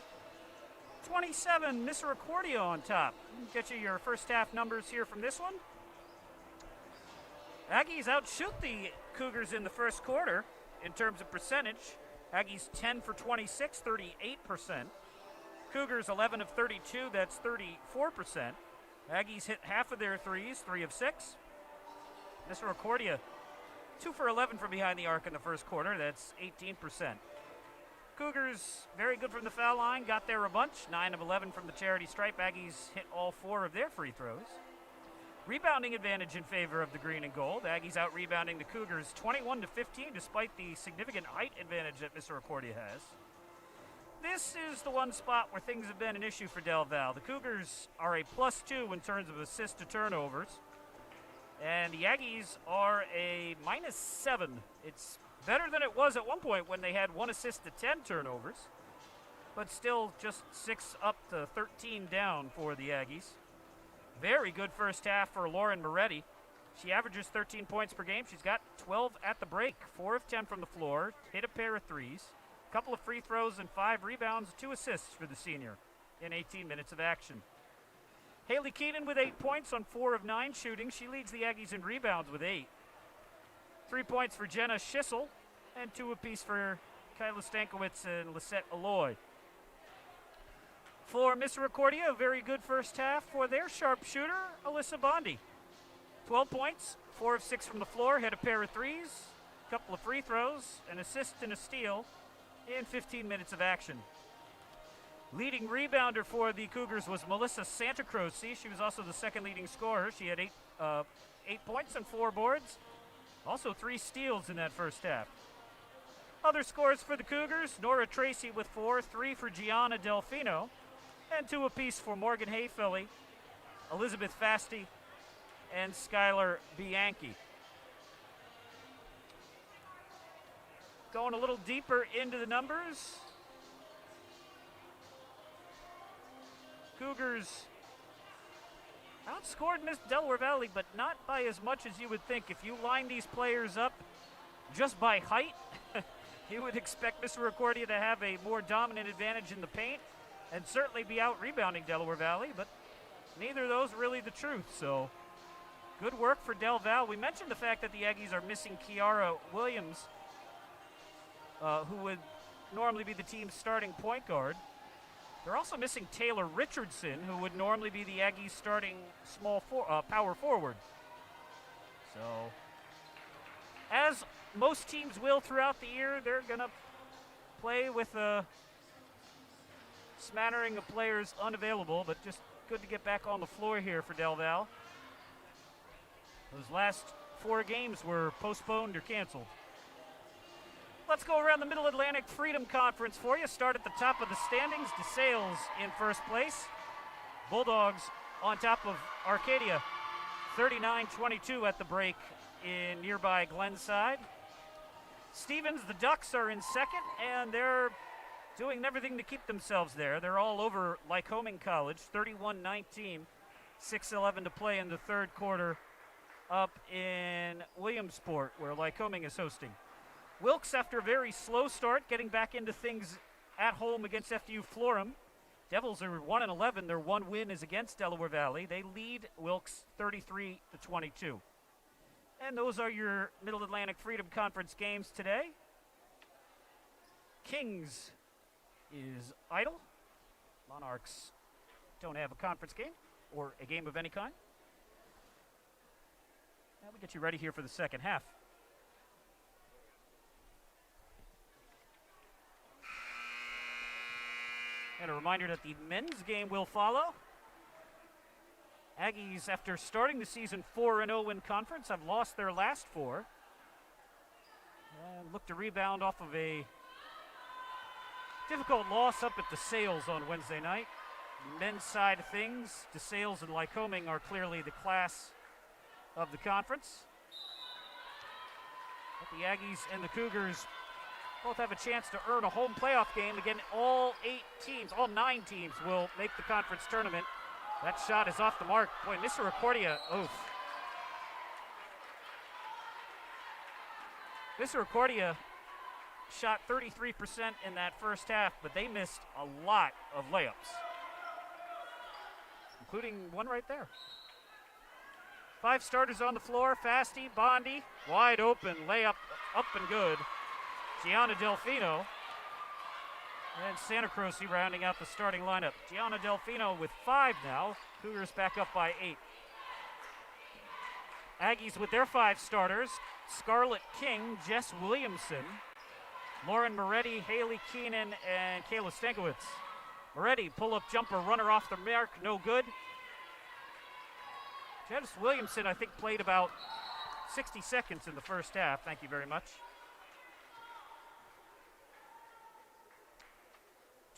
[SPEAKER 1] Misericordia on top. Get you your first half numbers here from this one. Aggies outshoot the Cougars in the first quarter in terms of percentage. Aggies 10 for 26, 38%. Cougars 11 of 32, that's 34%. Aggies hit half of their threes, 3 of 6. Misericordia 2 for 11 from behind the arc in the first quarter, that's 18%. Cougars very good from the foul line, got there a bunch, 9 of 11 from the charity stripe. Aggies hit all 4 of their free throws. Rebounding advantage in favor of the green and gold. Aggies out rebounding the Cougars 21-15 despite the significant height advantage that Misericordia has. This is the one spot where things have been an issue for Del Val. The Cougars are a +2 in terms of assists to turnovers, and the Aggies are a -7. It's better than it was at one point when they had 1 assist to 10 turnovers, but still just 6 up to 13 down for the Aggies. Very good first half for Lauren Moretti. She averages 13 points per game. She's got 12 at the break, 4 of 10 from the floor, hit a pair of threes, a couple of free throws and 5 rebounds, 2 assists for the senior in 18 minutes of action. Haley Keenan with 8 points on 4 of 9 shooting. She leads the Aggies in rebounds with 8. 3 points for Jenna Schissel and 2 apiece for Kyla Stankiewicz and Lisette Alloy. For Misericordia, a very good first half for their sharpshooter, Alyssa Bondi. 12 points, 4 of 6 from the floor, hit a pair of threes, a couple of free throws, an assist and a steal in 15 minutes of action. Leading rebounder for the Cougars was Melissa Santacroce. She was also the second leading scorer. She had 8 points and 4 boards, also 3 steals in that first half. Other scores for the Cougars, Nora Tracy with 4, 3 for Gianna Delfino, and 2 apiece for Morgan Hayfilly, Elizabeth Fasty, and Skylar Bianchi. Going a little deeper into the numbers. Cougars outscored Miss Delaware Valley, but not by as much as you would think. If you line these players up just by height, you would expect Misericordia to have a more dominant advantage in the paint and certainly be out rebounding Delaware Valley, but neither of those really the truth. So good work for Del Val. We mentioned the fact that the Aggies are missing Kiara Williams, who would normally be the team's starting point guard. They're also missing Taylor Richardson, who would normally be the Aggies' starting power forward. So, as most teams will throughout the year, they're going to play with a smattering of players unavailable, but just good to get back on the floor here for Del Val. Those last 4 games were postponed or canceled. Let's go around the Middle Atlantic Freedom Conference for you. Start at the top of the standings. DeSales in first place. Bulldogs on top of Arcadia, 39-22 at the break in nearby Glenside. Stevens, the Ducks, are in second, and they're doing everything to keep themselves there. They're all over Lycoming College, 31-19, 6:11 to play in the third quarter up in Williamsport, where Lycoming is hosting. Wilkes, after a very slow start, getting back into things at home against FU Florham. Devils are 1-11. Their one win is against Delaware Valley. They lead Wilkes 33-22. And those are your Middle Atlantic Freedom Conference games today. Kings is idle. Monarchs don't have a conference game or a game of any kind. Now we get you ready here for the second half. And a reminder that the men's game will follow. Aggies, after starting the season 4-0 in conference, have lost their last 4. And look to rebound off of a difficult loss up at DeSales on Wednesday night. Men's side of things, DeSales and Lycoming are clearly the class of the conference. But the Aggies and the Cougars both have a chance to earn a home playoff game. Again, all 9 teams will make the conference tournament. That shot is off the mark. Boy, Misericordia, oof.
[SPEAKER 2] Misericordia shot 33% in that first half, but they missed a lot of layups, including one right there. 5 starters on the floor. Fasty, Bondi, wide open, layup, up and good. Gianna Delfino and Santa Croce rounding out the starting lineup. Gianna Delfino with 5 now. Cougars back up by 8. Aggies with their 5 starters. Scarlett King, Jess Williamson, Lauren Moretti, Haley Keenan, and Kayla Stankowitz. Moretti, pull-up jumper, runner off the mark, no good. Jess Williamson, I think, played about 60 seconds in the first half. Thank you very much.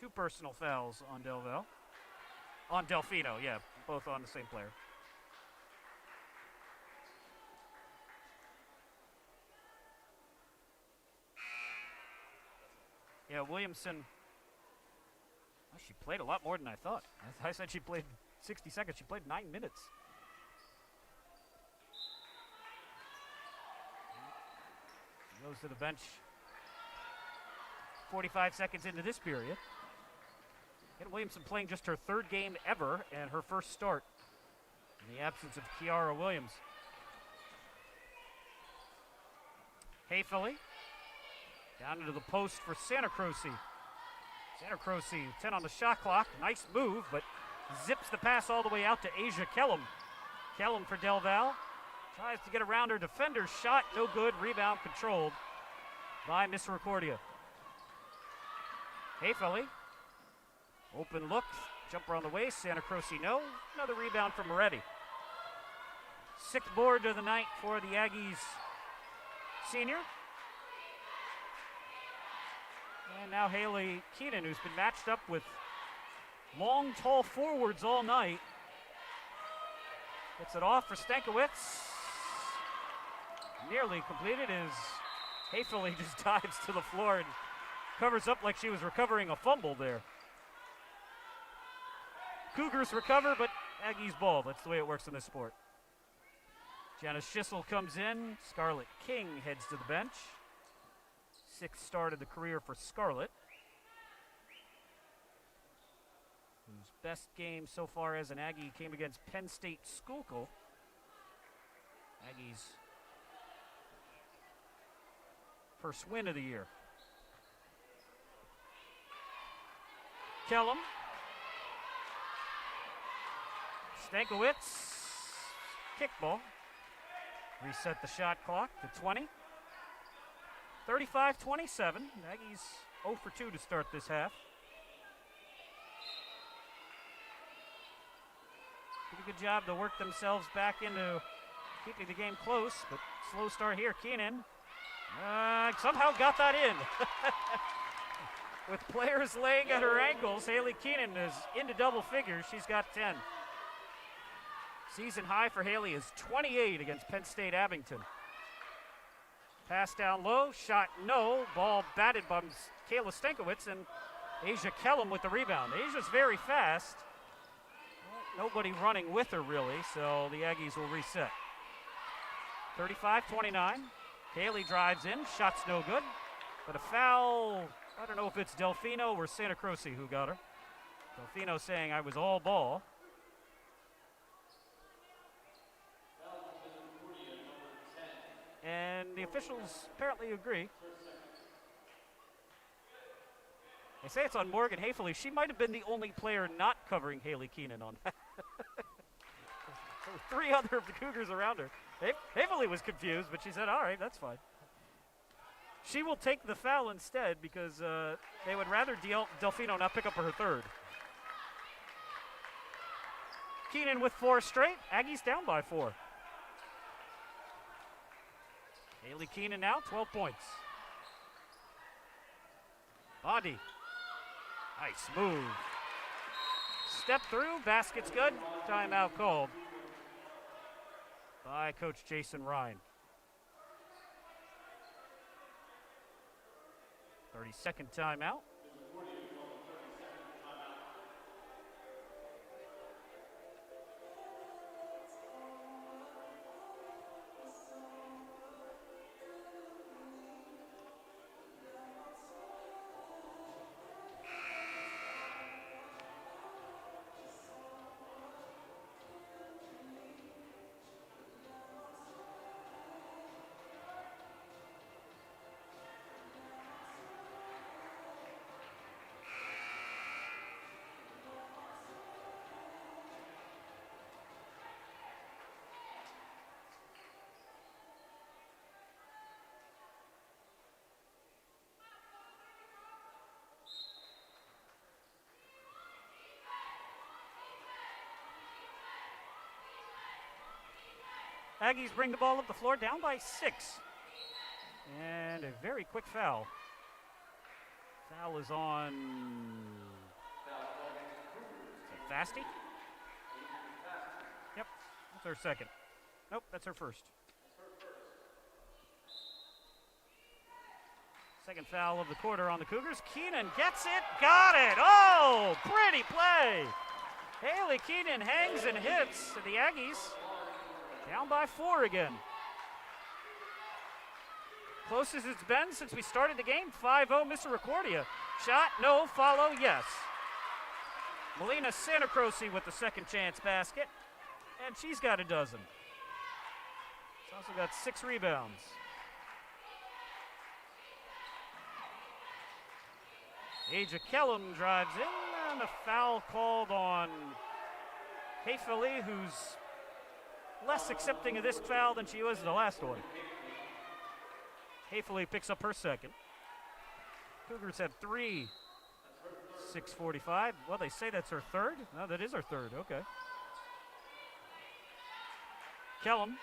[SPEAKER 2] 2 personal fouls on Delville. On Delfino, yeah, both on the same player. Yeah, Williamson, well, she played a lot more than I thought. I said she played 60 seconds. She played 9 minutes. She goes to the bench 45 seconds into this period. And Williamson playing just her 3rd game ever and her first start in the absence of Kiara Williams. Hayfilly down into the post for Santa Croce. Santa Croce, 10 on the shot clock. Nice move, but zips the pass all the way out to Asia Kellum. Kellum for Del Val. Tries to get around her defender. Shot, no good. Rebound controlled by Misericordia. Hayfilly. Open look. Jumper on the waist. Santa Croce, no. Another rebound from Moretti. 6th board of the night for the Aggies senior. And now Haley Keenan, who's been matched up with long, tall forwards all night. Gets it off for Stankowitz. Nearly completed as Hayfilly just dives to the floor and covers up like she was recovering a fumble there. Cougars recover, but Aggies ball. That's the way it works in this sport. Janice Schissel comes in. Scarlett King heads to the bench. 6th start of the career for Scarlett, whose best game so far as an Aggie came against Penn State Schuylkill. Aggies' first win of the year. Kellum. Stankowitz. Kickball. Reset the shot clock to 20. 35-27. Aggies 0 for 2 to start this half. Did a good job to work themselves back into keeping the game close, but slow start here. Keenan somehow got that in. With players laying at her ankles, Haley Keenan is into double figures. She's got 10. Season high for Haley is 28 against Penn State Abington. Pass down low, shot no, ball batted by Kayla Stankowitz, and Asia Kellum with the rebound. Asia's very fast. Nobody running with her really, so the Aggies will reset. 35-29. Haley drives in, shot's no good, but a foul. I don't know if it's Delfino or Santa Croce who got her. Delfino saying I was all ball. And the officials apparently agree. They say it's on Morgan Hayfilly. She might have been the only player not covering Haley Keenan on that. There were 3 other of the Cougars around her. Hayfilly was confused, but she said, all right, that's fine. She will take the foul instead because they would rather Delfino not pick up her 3rd. Keenan with 4 straight. Aggies down by 4. Haley Keenan now, 12 points. Bondi. Nice move. Step through, basket's good. Timeout called by Coach Jason Ryan. 30-second timeout. Aggies bring the ball up the floor, down by 6. And a very quick foul. Foul is on Fasty? Yep, that's her second. Nope, that's her first. Second foul of the quarter on the Cougars. Keenan gets it, got it. Oh, pretty play. Haley Keenan hangs and hits. The Aggies down by 4 again. Closest it's been since we started the game. 5-0 Misericordia. Shot, no. Follow, yes. Melina Santacroce with the second chance basket. And she's got a dozen. She's also got 6 rebounds. Aja Kellum drives in, and a foul called on Hayfeli, who's less accepting of this foul than she was in the last one. Hayfeli picks up her second. Cougars have 3, 6:45. Well, they say that's her third. No, that is her third. Okay. Kellum.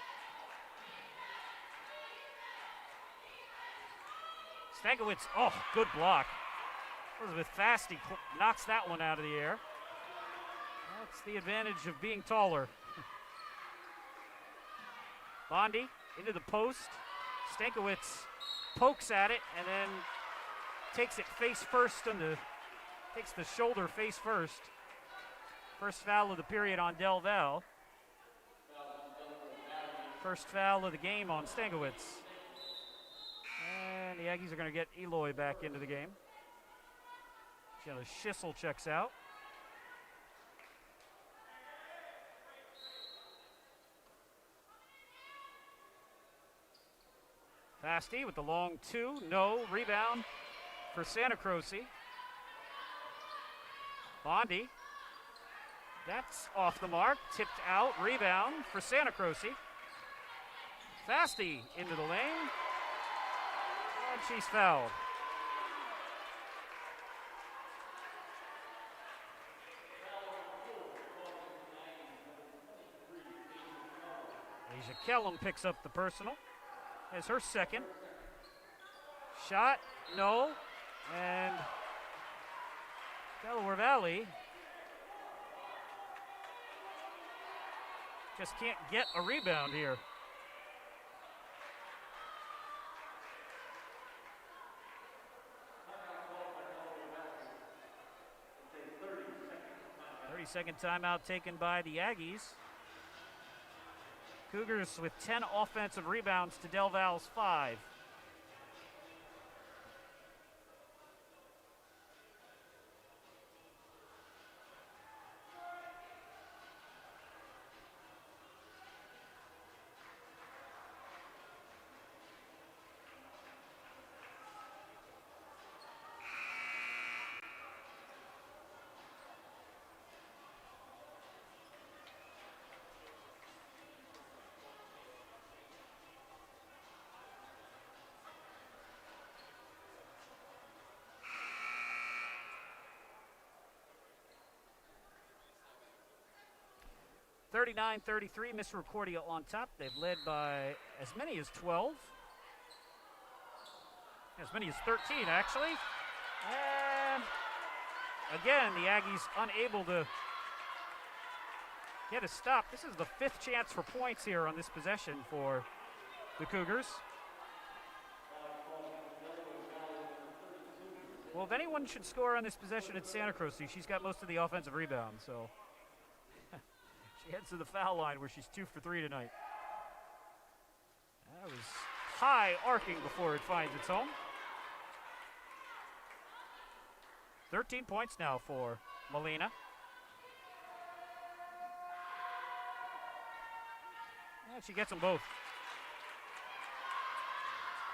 [SPEAKER 2] Stankiewicz, oh, good block. Elizabeth Fasty knocks that one out of the air. That's the advantage of being taller. Bondi into the post. Stankiewicz pokes at it and then takes it face first takes the shoulder face first. First foul of the period on Del Val. First foul of the game on Stankiewicz. And the Aggies are going to get Eloy back into the game. Jenna Schissel checks out. Fasty with the long 2, no. Rebound for Santacroce. Bondi. That's off the mark. Tipped out. Rebound for Santacroce. Fasty into the lane. And she's fouled. Aja Kellum picks up the personal. As her second. Shot, no. And Delaware Valley just can't get a rebound here. Second timeout taken by the Aggies. Cougars with 10 offensive rebounds to Del Val's 5. (39-33) Misericordia on top. They've led by as many as 12. As many as 13, actually. And again, the Aggies unable to get a stop. This is the 5th chance for points here on this possession for the Cougars. Well, if anyone should score on this possession, it's Santacroce. She's got most of the offensive rebounds, so she heads to the foul line where she's 2 for 3 tonight. That was high arcing before it finds its home. 13 points now for Melina. And she gets them both.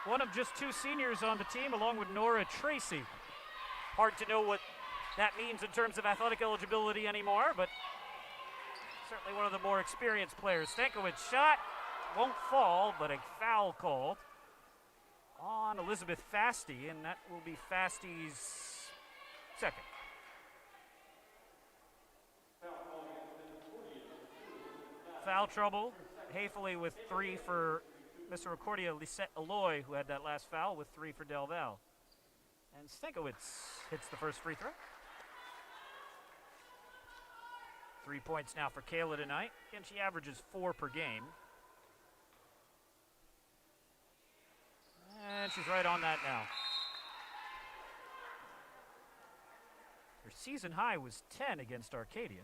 [SPEAKER 2] One of just 2 seniors on the team, along with Nora Tracy. Hard to know what that means in terms of athletic eligibility anymore, but certainly one of the more experienced players. Stankiewicz shot, won't fall, but a foul called on Elizabeth Fasty, and that will be Fasty's second. Foul trouble Hafley with 3 for Misericordia. Lisette Aloy, who had that last foul, with 3 for Del Val. And Stankowitz hits the first free throw. 3 points now for Kayla tonight. Again, she averages 4 per game. And she's right on that now. Her season high was 10 against Arcadia.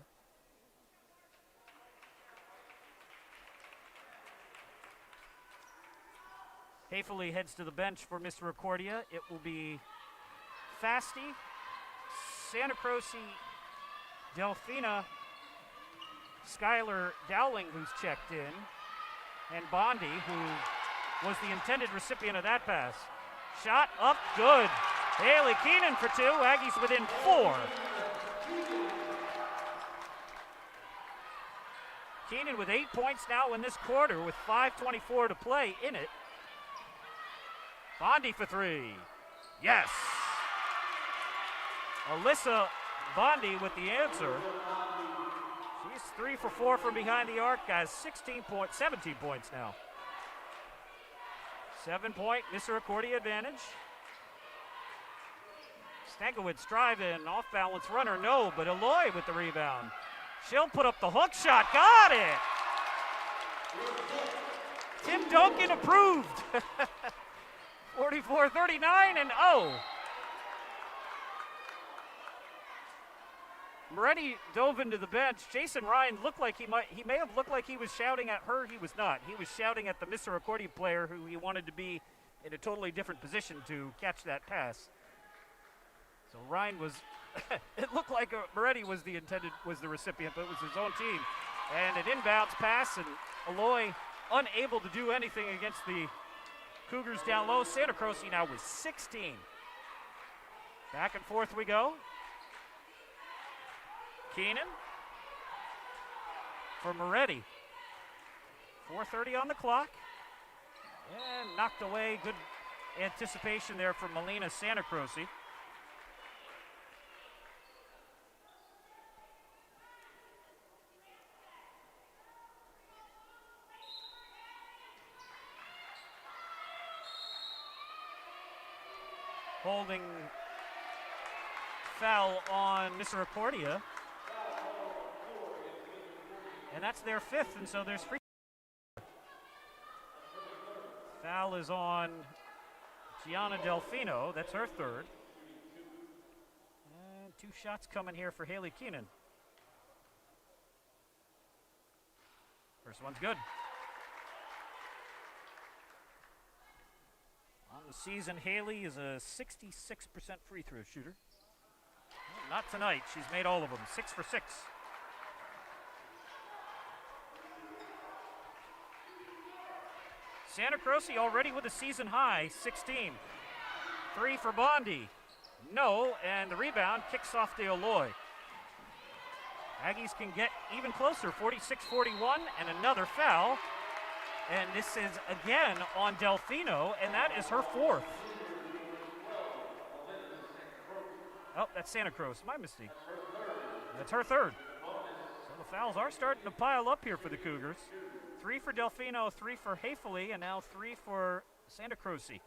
[SPEAKER 2] Hafley heads to the bench for Misericordia. It will be Fasti, Santa Croce, Delfina, Skylar Dowling, who's checked in, and Bondi, who was the intended recipient of that pass. Shot up, good. Haley Keenan for 2, Aggies within 4. Keenan with 8 points now in this quarter with 5:24 to play in it. Bondi for 3. Yes. Alyssa Bondi with the answer. She's 3 for 4 from behind the arc, guys. 17 points now. 7-point Misericordia advantage. Stankowitz driving, off balance runner, no, but Aloy with the rebound. She'll put up the hook shot, got it! Tim Duncan approved. 44-39 and Moretti dove into the bench. Jason Ryan looked like he may have looked like he was shouting at her. He was not. He was shouting at the Misericordia player who he wanted to be in a totally different position to catch that pass. So Ryan was, it looked like Moretti was the recipient, but it was his own team. And an inbounds pass, and Aloy unable to do anything against the Cougars down low. Santa Croce now with 16. Back and forth we go. Keenan for Moretti. 4:30 on the clock. And knocked away. Good anticipation there from Melina Santa Croce. Holding foul on Misericordia. And that's their 5th, and so there's free. Foul is on Gianna Delfino. That's her 3rd. And 2 shots coming here for Haley Keenan. First one's good. On the season, Haley is a 66% free throw shooter. Well, not tonight. She's made all of them. 6 for 6. Santa Croce already with a season high, 16. 3 for Bondi. No, and the rebound kicks off to Aloy. Aggies can get even closer, 46-41, and another foul. And this is again on Delfino, and that is her 4th. Oh, that's Santa Croce, my mistake. That's her 3rd. So the fouls are starting to pile up here for the Cougars. 3 for Delfino, 3 for Hafley, and now 3 for Santa Croce.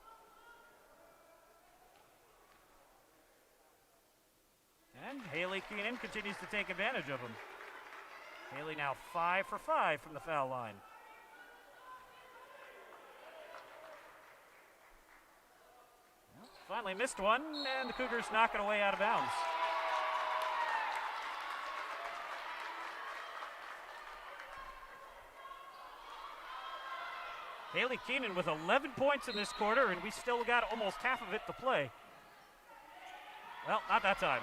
[SPEAKER 2] And Haley Keenan continues to take advantage of them. Haley now 5 for 5 from the foul line. Well, finally missed one, and the Cougars knock it away out of bounds. Haley Keenan with 11 points in this quarter, and we still got almost half of it to play. Well, not that time.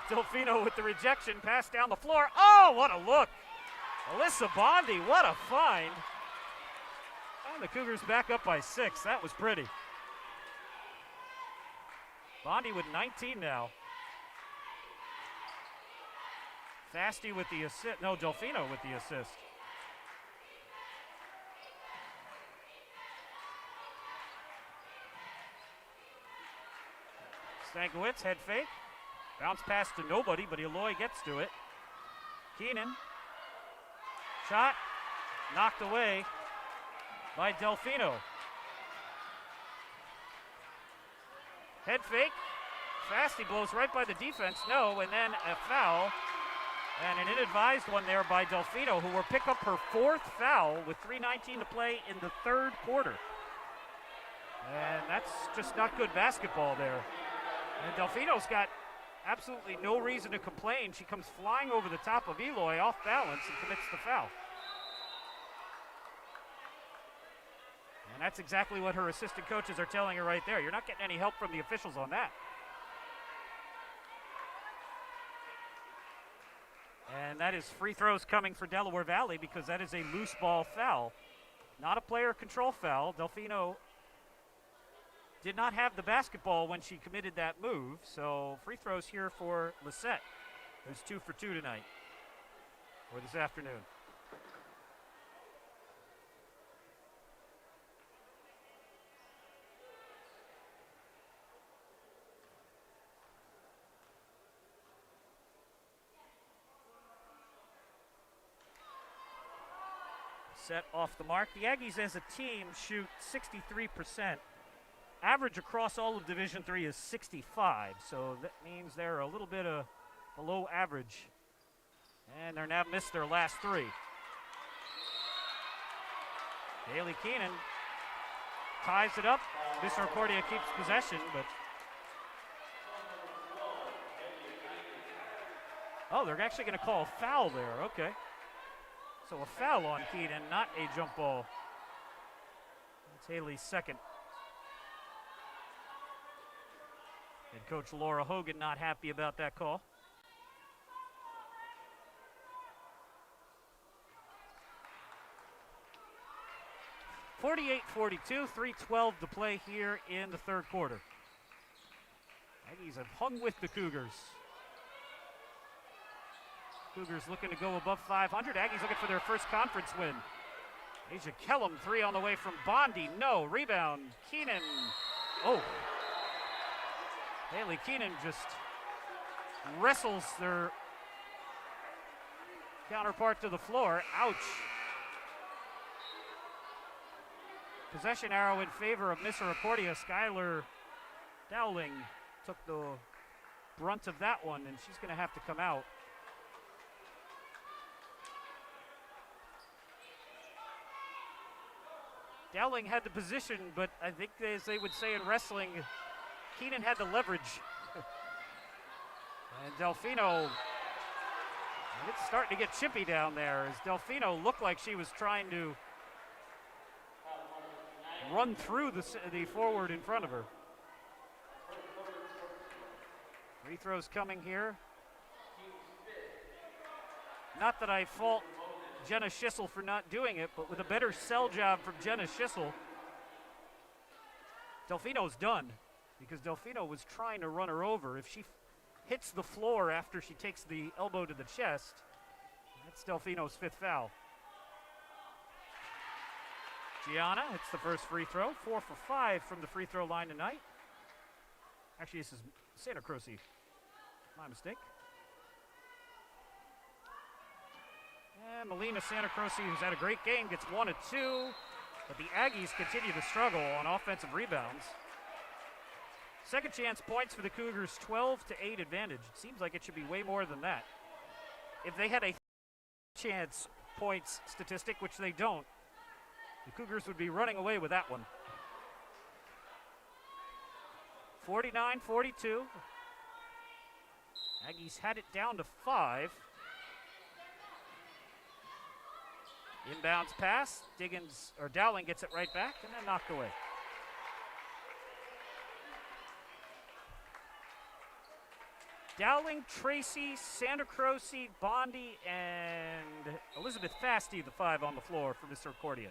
[SPEAKER 2] Delfino with the rejection, pass down the floor. Oh, what a look. Alyssa Bondi, what a find. And the Cougars back up by 6. That was pretty. Bondi with 19 now. Fasti with the assist. No, Delfino with the assist. Stankowitz, head fake. Bounce pass to nobody, but Aloy gets to it. Keenan. Shot. knocked away by Delfino. Head fake. Fasty blows right by the defense. No, and then a foul. And an inadvised one there by Delfino, who will pick up her 4th foul with 3:19 to play in the 3rd quarter. And that's just not good basketball there. And Delfino's got absolutely no reason to complain. She comes flying over the top of Eloy off balance and commits the foul. And that's exactly what her assistant coaches are telling her right there. You're not getting any help from the officials on that. And that is free throws coming for Delaware Valley because that is a loose ball foul, not a player control foul. Delfino did not have the basketball when she committed that move, so free throws here for Lissette, who's 2 for 2 tonight, or this afternoon. Set off the mark. The Aggies as a team shoot 63%. Average across all of Division III is 65, so that means they're a little bit below average. And they're now missed their last 3. Haley Keenan ties it up. Misericordia keeps possession, but oh, they're actually going to call a foul there. Okay. So a foul on Keenan, not a jump ball. That's Haley's 2nd. Head coach Laura Hogan not happy about that call. (48-42), 3:12 to play here in the 3rd quarter. Aggies have hung with the Cougars. Cougars looking to go above 500. Aggies looking for their first conference win. Asia Kellum, 3 on the way from Bondi. No, rebound. Keenan. Oh. Haley Keenan just wrestles their counterpart to the floor. Ouch. Possession arrow in favor of Misericordia. Skylar Dowling took the brunt of that one, and she's going to have to come out. Dowling had the position, but I think, as they would say in wrestling, Keenan had the leverage. And Delfino, it's starting to get chippy down there as Delfino looked like she was trying to run through the forward in front of her. Free throws coming here. Not that I fault Jenna Schissel for not doing it, but with a better sell job from Jenna Schissel, Delfino's done because Delfino was trying to run her over. If she hits the floor after she takes the elbow to the chest, that's Delfino's 5th foul. Gianna hits the first free throw, 4 for 5 from the free throw line tonight. Actually, this is Santa Croce. My mistake. And Melina Santa Croce, who's had a great game, gets 1 of 2. But the Aggies continue to struggle on offensive rebounds. Second chance points for the Cougars, 12-8 advantage. It seems like it should be way more than that. If they had a chance points statistic, which they don't, the Cougars would be running away with that one. 49-42. Aggies had it down to 5. Inbounds pass. Dowling gets it right back and then knocked away. Dowling, Tracy, Santa Croce, Bondi, and Elizabeth Fasty, the 5 on the floor for Misericordia.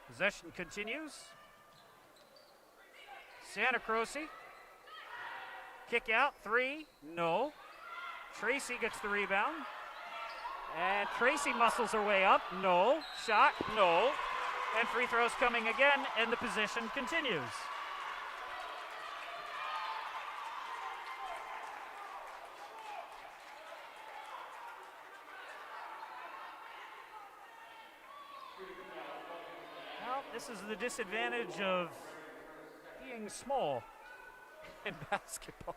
[SPEAKER 2] Possession continues. Santa Croce. Kick out, 3, no. Tracy gets the rebound. And Tracy muscles her way up, no. Shot, no. And free throws coming again, and the possession continues. This is the disadvantage of being small in basketball.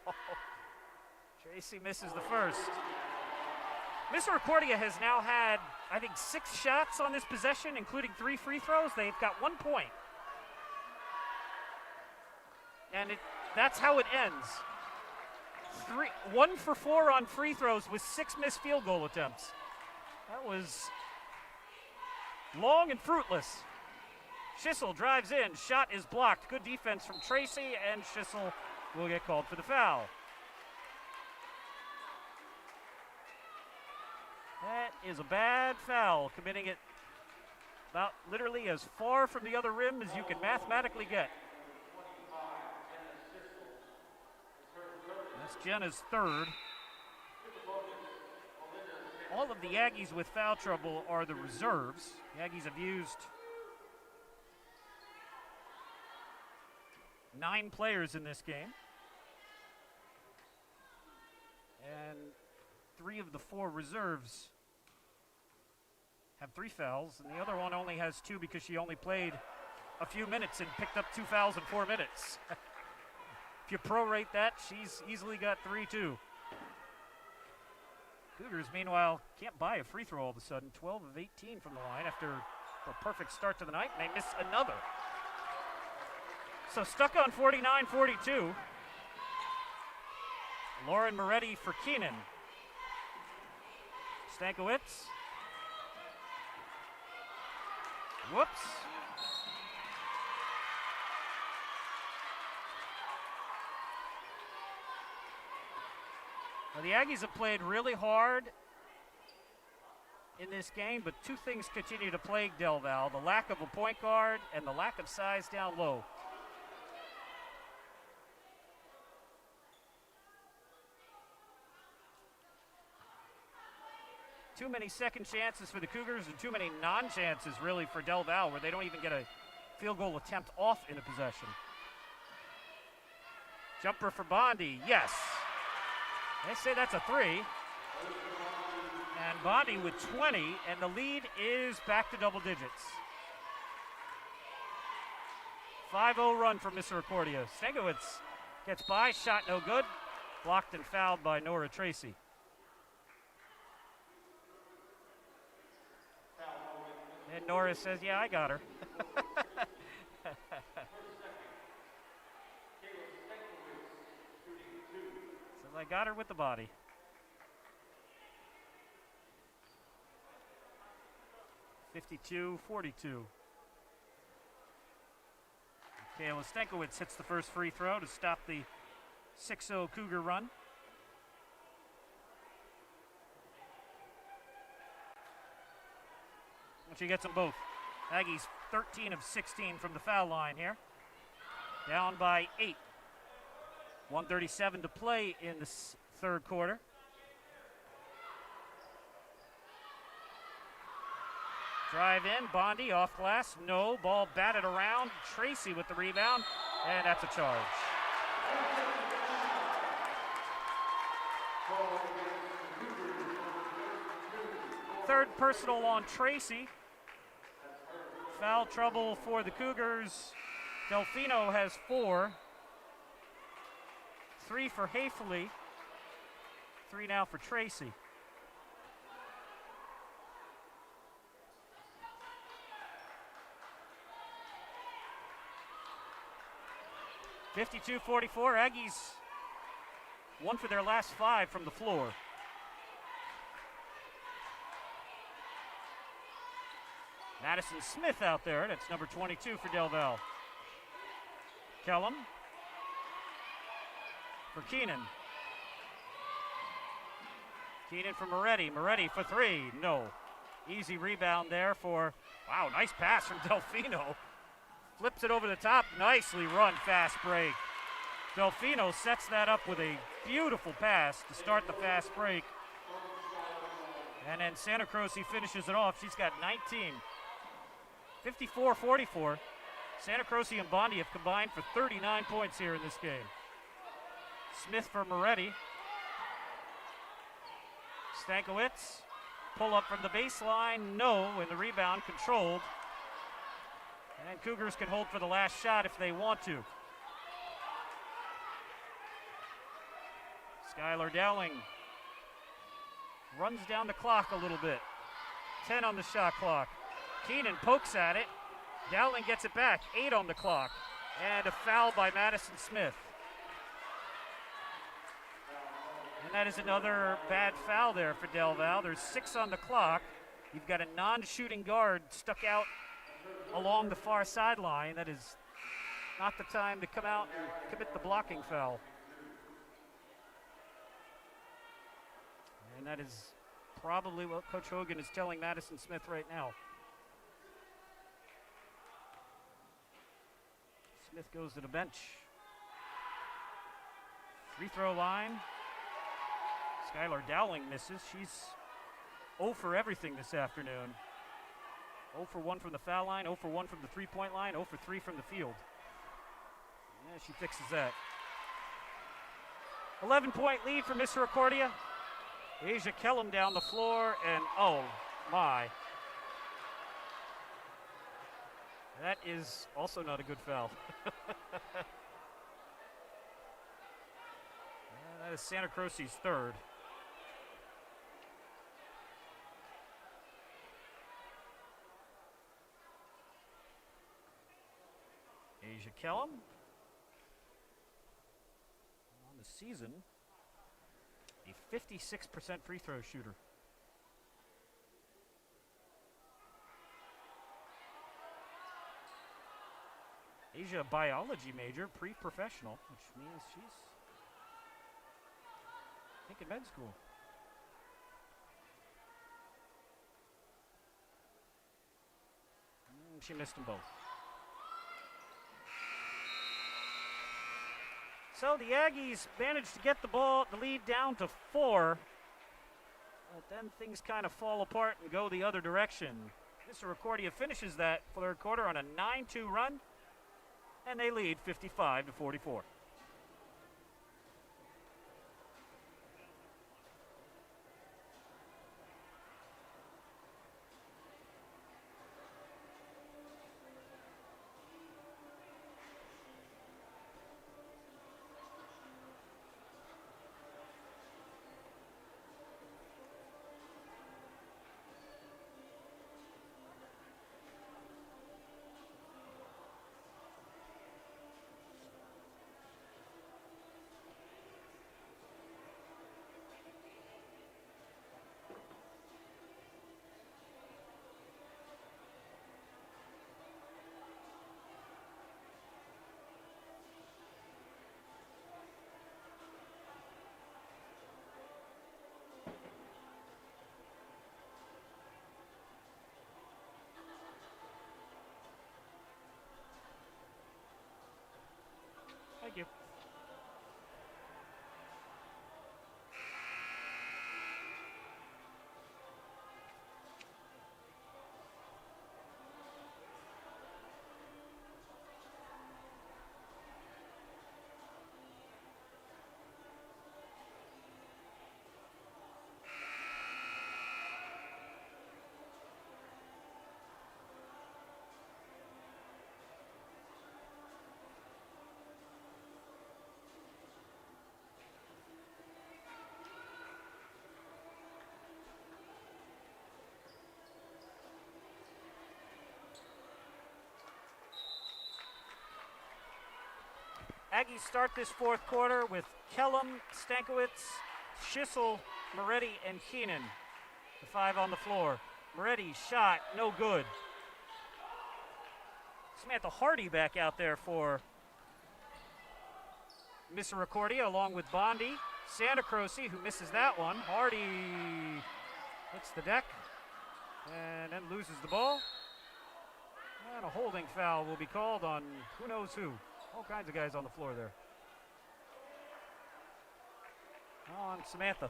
[SPEAKER 2] Tracy misses the first. Misericordia has now had, I think, 6 shots on this possession, including 3 free throws. They've got 1 point. And that's how it ends. 1 for 4 on free throws with 6 missed field goal attempts. That was long and fruitless. Schissel drives in, shot is blocked. Good defense from Tracy, and Schissel will get called for the foul. That is a bad foul, committing it about literally as far from the other rim as you can mathematically get. That's Jenna's third. All of the Aggies with foul trouble are the reserves. The Aggies have used 9 players in this game. And 3 of the 4 reserves have 3 fouls, and the other one only has 2 because she only played a few minutes and picked up 2 fouls in 4 minutes. If you prorate that, she's easily got 3 too. Cougars, meanwhile, can't buy a free throw all of a sudden. 12 of 18 from the line after a perfect start to the night, and they miss another. So stuck on 49-42. Lauren Moretti for Keenan. Stankiewicz. Whoops. Well, the Aggies have played really hard in this game, but 2 things continue to plague Del Val: the lack of a point guard and the lack of size down low. Too many second chances for the Cougars and too many non-chances really for Del Val, where they don't even get a field goal attempt off in a possession. Jumper for Bondi, yes. They say that's a 3. And Bondi with 20, and the lead is back to double digits. 5-0 run for Misericordia. Stankiewicz gets by, shot no good. Blocked and fouled by Nora Tracy. And Nora says, yeah, I got her. Says, I got her with the body. (52-42). Kayla Stankiewicz hits the first free throw to stop the 6-0 Cougar run. And she gets them both. Aggies 13 of 16 from the foul line here. Down by 8. 1:37 to play in the third quarter. Drive in, Bondi off glass, no, ball batted around. Tracy with the rebound, and that's a charge. Third personal on Tracy. Foul trouble for the Cougars. Delfino has 4. 3 for Hayfley. 3 now for Tracy. (52-44). Aggies 1 for their last 5 from the floor. Madison Smith out there. That's number 22 for Del Val. Kellum for Keenan. Keenan for Moretti. Moretti for 3. No. Easy rebound there for, wow, nice pass from Delfino. Flips it over the top. Nicely run, fast break. Delfino sets that up with a beautiful pass to start the fast break. And then Santa Croce finishes it off. She's got 19. 54-44. Santa Croce and Bondi have combined for 39 points here in this game. Smith for Moretti. Stankiewicz. Pull up from the baseline. No, and the rebound controlled. And Cougars can hold for the last shot if they want to. Skylar Dowling runs down the clock a little bit. 10 on the shot clock. Keenan pokes at it. Dowling gets it back. 8 on the clock. And a foul by Madison Smith. And that is another bad foul there for Del Val. There's 6 on the clock. You've got a non-shooting guard stuck out along the far sideline. That is not the time to come out and commit the blocking foul. And that is probably what Coach Hogan is telling Madison Smith right now. Smith goes to the bench. Free throw line. Skylar Dowling misses. She's 0 for everything this afternoon. 0 for 1 from the foul line, 0 for 1 from the three-point line, 0 for 3 from the field. Yeah, she fixes that. 11-point lead for Misericordia. Asia Kellum down the floor, and oh my. That is also not a good foul. That is Santa Cruz's third. Asia Kellum on the season, a 56% free throw shooter. Asia, a biology major, pre-professional, which means she's, I think, in med school. She missed them both. So the Aggies managed to get the lead down to 4, but then things kind of fall apart and go the other direction. Misericordia finishes that third quarter on a 9-2 run, and they lead 55-44. Thank you. Aggies start this fourth quarter with Kellum, Stankiewicz, Schissel, Moretti, and Keenan. The 5 on the floor. Moretti shot, no good. Samantha Hardy back out there for Misericordia along with Bondi. Santa Cruz, who misses that one. Hardy hits the deck and then loses the ball. And a holding foul will be called on who knows who. All kinds of guys on the floor there. On Samantha.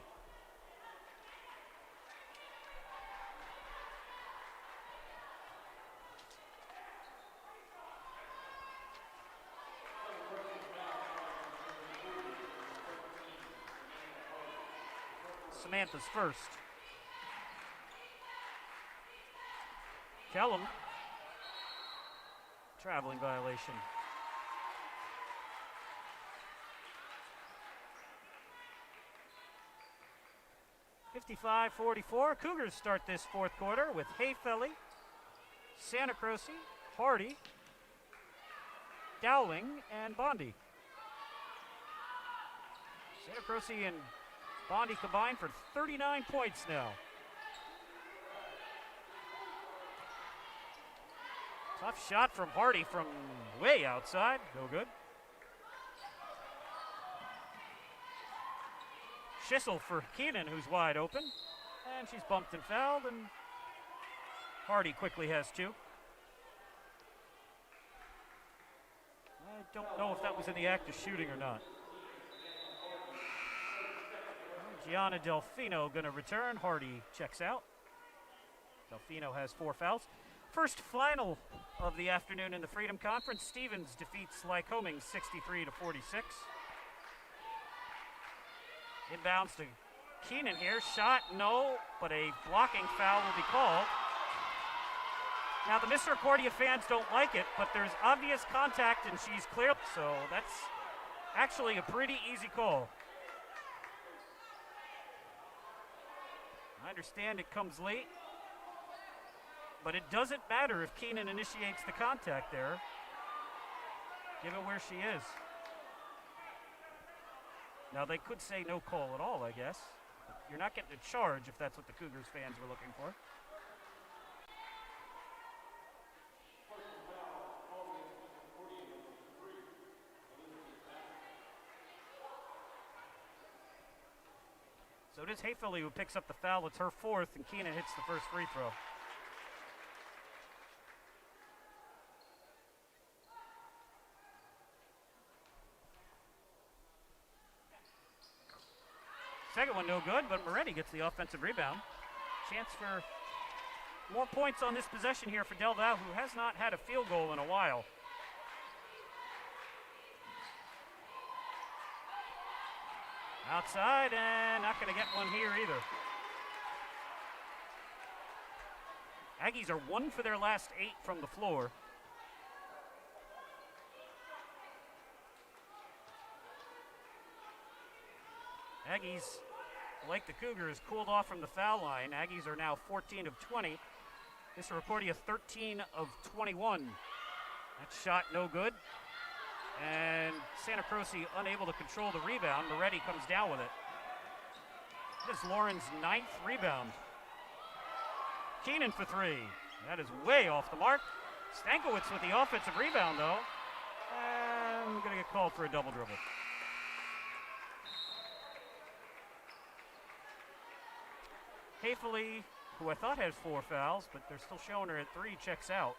[SPEAKER 2] Samantha's first. Kellum traveling violation. (55-44). Cougars start this fourth quarter with Hayfelly, Santa Croce, Hardy, Dowling, and Bondi. Santa Croce and Bondi combined for 39 points now. Tough shot from Hardy from way outside. No good. Schissel for Keenan, who's wide open. And she's bumped and fouled, and Hardy quickly has two. I don't know if that was in the act of shooting or not. Gianna Delfino going to return. Hardy checks out. Delfino has 4 fouls. First final of the afternoon in the Freedom Conference. Stevens defeats Lycoming 63-46. Inbounds to Keenan here. Shot, no, but a blocking foul will be called. Now the Misericordia fans don't like it, but there's obvious contact and she's clear, so that's actually a pretty easy call. I understand it comes late, but it doesn't matter if Keenan initiates the contact there, given where she is. Now they could say no call at all, I guess. You're not getting a charge if that's what the Cougars fans were looking for. So it is Hayfelly who picks up the foul. It's her 4th, and Keenan hits the first free throw. Second one no good, but Moretti gets the offensive rebound. Chance for more points on this possession here for Del Val, who has not had a field goal in a while. Outside, and not going to get one here either. Aggies are 1 for their last 8 from the floor. Aggies, like the Cougars, cooled off from the foul line. Aggies are now 14 of 20. Misericordia 13 of 21. That shot no good. And Santa Croce unable to control the rebound. Moretti comes down with it. This is Lauren's 9th rebound. Keenan for 3. That is way off the mark. Stankiewicz with the offensive rebound, though. And going to get called for a double dribble. Hayfelly, who I thought had 4 fouls, but they're still showing her at 3, checks out.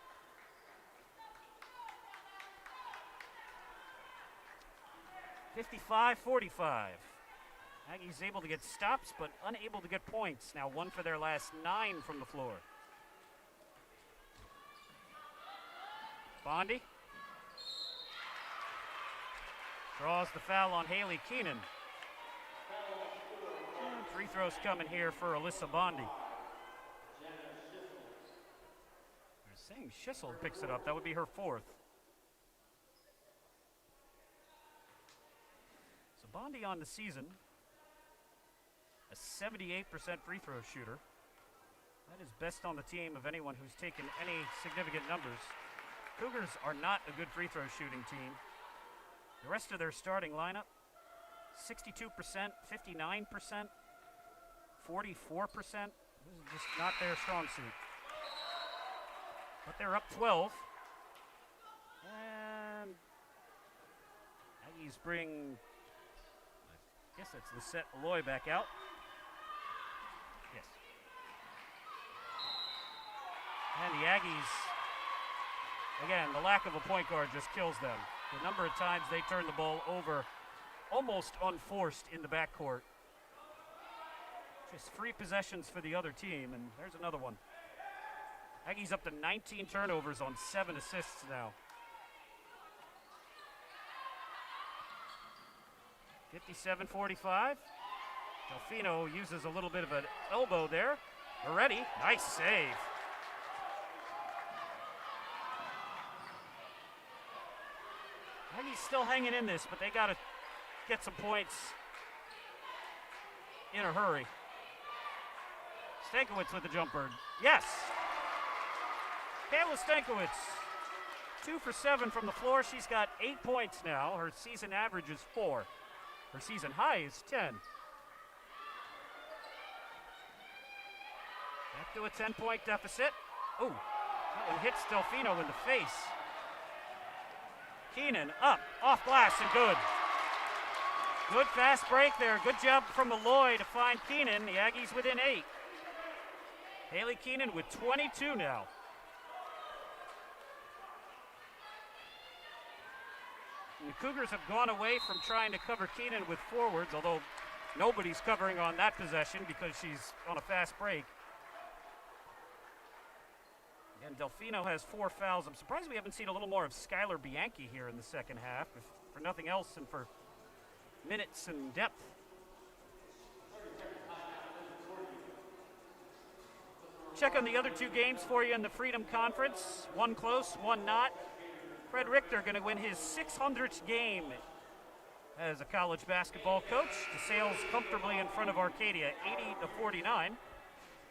[SPEAKER 2] (55-45). Aggies able to get stops, but unable to get points. Now 1 for their last 9 from the floor. Bondi draws the foul on Haley Keenan. And free throws coming here for Alyssa Bondi. They're saying Schissel picks it up. That would be her 4th. Bondi on the season, a 78% free throw shooter. That is best on the team of anyone who's taken any significant numbers. Cougars are not a good free throw shooting team. The rest of their starting lineup, 62%, 59%, 44%. This is just not their strong suit. But they're up 12. And Aggies bring, I guess that's the set Aloy back out. Yes. And the Aggies, again, the lack of a point guard just kills them. The number of times they turn the ball over almost unforced in the backcourt. Just 3 possessions for the other team, and there's another one. Aggies up to 19 turnovers on 7 assists now. 57-45. Delfino uses a little bit of an elbow there. Moretti, nice save.
[SPEAKER 1] Aggies still hanging in this, but they got to get some points in a hurry. Stankiewicz with the jumper. Yes! Kayla Stankiewicz, 2 for 7 from the floor. She's got 8 points now. Her season average is 4. Her season high is 10. Back to a 10-point deficit. Ooh, that one hits Delfino in the face. Keenan up, off glass, and good. Good fast break there. Good job from Malloy to find Keenan. The Aggies within 8. Haley Keenan with 22 now. And the Cougars have gone away from trying to cover Keenan with forwards, although nobody's covering on that possession because she's on a fast break. And Delfino has 4 fouls. I'm surprised we haven't seen a little more of Skylar Bianchi here in the second half, if for nothing else and for minutes and depth. Check on the other 2 games for you in the Freedom Conference. One close, one not. Fred Richter going to win his 600th game as a college basketball coach. DeSales comfortably in front of Arcadia, 80-49.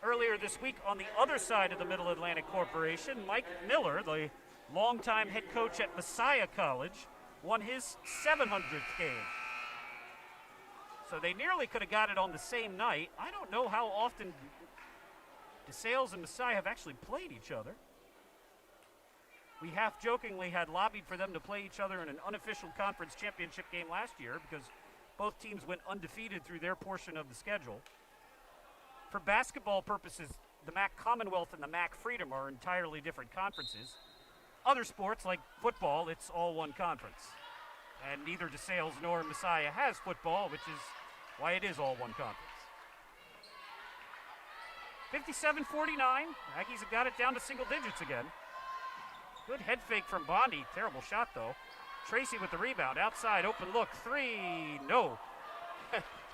[SPEAKER 1] Earlier this week on the other side of the Middle Atlantic Corporation, Mike Miller, the longtime head coach at Messiah College, won his 700th game. So they nearly could have got it on the same night. I don't know how often DeSales and Messiah have actually played each other. We half-jokingly had lobbied for them to play each other in an unofficial conference championship game last year because both teams went undefeated through their portion of the schedule. For basketball purposes, the MAC Commonwealth and the MAC Freedom are entirely different conferences. Other sports, like football, it's all one conference. And neither DeSales nor Messiah has football, which is why it is all one conference. 57-49. Aggies have got it down to single digits again. Good head fake from Bondi. Terrible shot, though. Tracy with the rebound. Outside, open look. 3. No.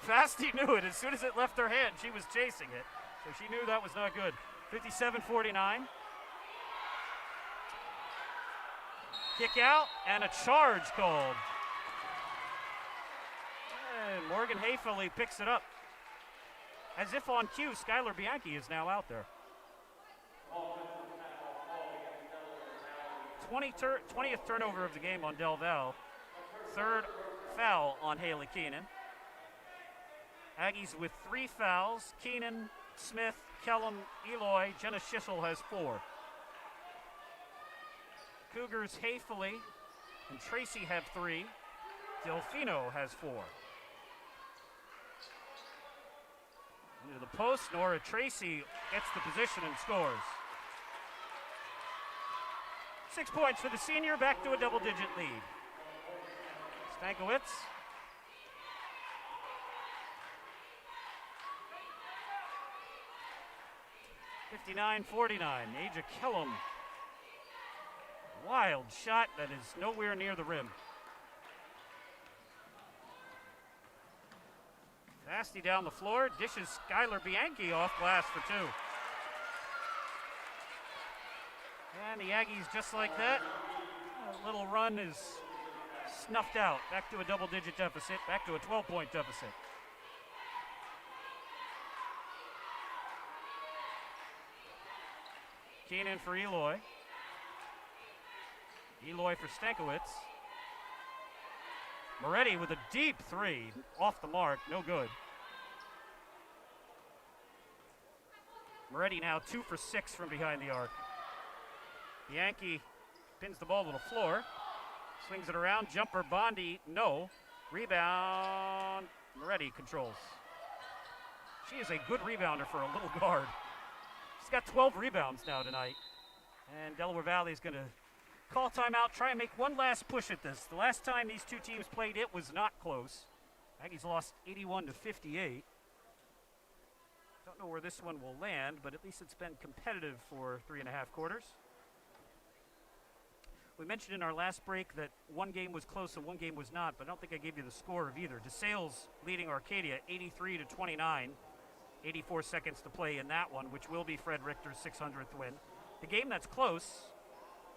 [SPEAKER 1] Fasty knew it. As soon as it left her hand, she was chasing it. So she knew that was not good. 57-49. Kick out and a charge called. And Morgan Hayfully picks it up. As if on cue, Skylar Bianchi is now out there. 20th turnover of the game on Del Val. 3rd foul on Haley Keenan. Aggies with 3 fouls. Keenan, Smith, Kellum, Eloy. Jenna Schissel has 4. Cougars Hayfully and Tracy have 3. Delfino has 4. Into the post, Nora Tracy gets the position and scores. 6 points for the senior, back to a double-digit lead. Stankiewicz. $59-49, Aja Kellum. Wild shot that is nowhere near the rim. Fasty down the floor, dishes Skylar Bianchi off glass for 2. And the Aggies, just like that, a little run is snuffed out. Back to a double-digit deficit, back to a 12-point deficit. Keenan for Eloy. Eloy for Stankiewicz. Moretti with a deep 3, off the mark, no good. Moretti now 2 for 6 from behind the arc. Bianchi pins the ball to the floor, swings it around, jumper Bondi, no. Rebound, Moretti controls. She is a good rebounder for a little guard. She's got 12 rebounds now tonight. And Delaware Valley is going to call timeout, try and make one last push at this. The last time these two teams played, it was not close. Aggies lost 81-58. Don't know where this one will land, but at least it's been competitive for 3.5 quarters. We mentioned in our last break that one game was close and one game was not, but I don't think I gave you the score of either. DeSales leading Arcadia 83-29. 84 seconds to play in that one, which will be Fred Richter's 600th win. The game that's close,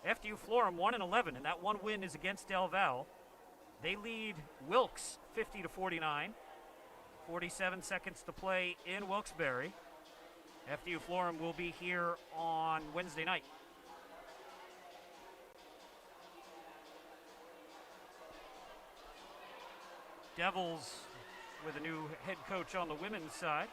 [SPEAKER 1] FDU Florham 1-11, and that one win is against Del Val.
[SPEAKER 2] They lead Wilkes 50-49. 47 seconds to play in Wilkes-Barre. FDU Florham will be here on Wednesday night. Devils with a new head coach on the women's side.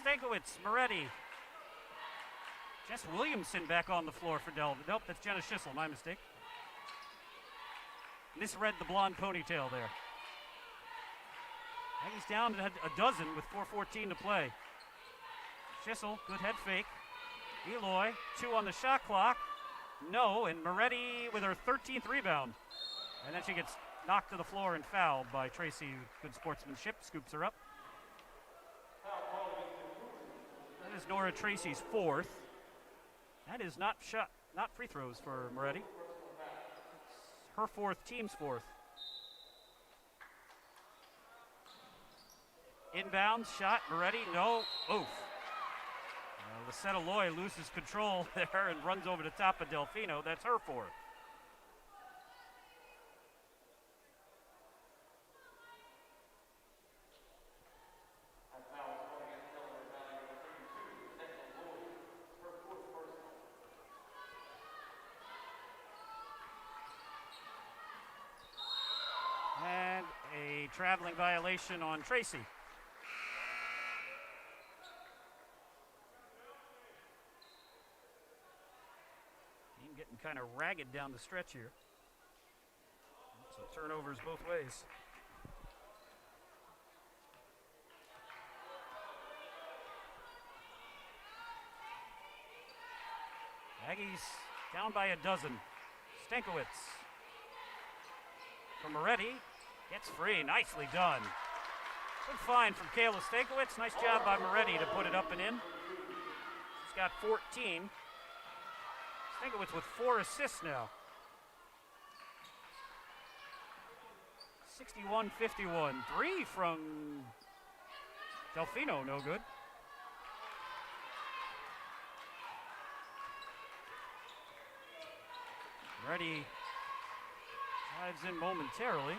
[SPEAKER 2] Stankiewicz, Moretti. Jess Williamson back on the floor for Delaware. Nope, that's Jenna Schissel, my mistake. Misread the blonde ponytail there. Aggies down to a dozen with 4:14 to play. Schissel, good head fake. Eloy, 2 on the shot clock. No, and Moretti with her 13th rebound. And then she gets knocked to the floor and fouled by Tracy. Good sportsmanship, scoops her up. That is Nora Tracy's 4th. That is not free throws for Moretti. It's her 4th, team's 4th. Inbound shot, Moretti, no, oof. Lisetta Loy loses control there and runs over the top of Delfino. That's her 4th. And a traveling violation on Tracy. Team getting kind of ragged down the stretch here. So turnovers both ways. Aggies down by a dozen. Stankiewicz from Moretti. Gets free, nicely done. Good find from Kayla Stankiewicz. Nice job by Moretti to put it up and in. She's got 14. Stankiewicz with 4 assists now. 61-51. 3 from Delfino, no good. Moretti drives in momentarily.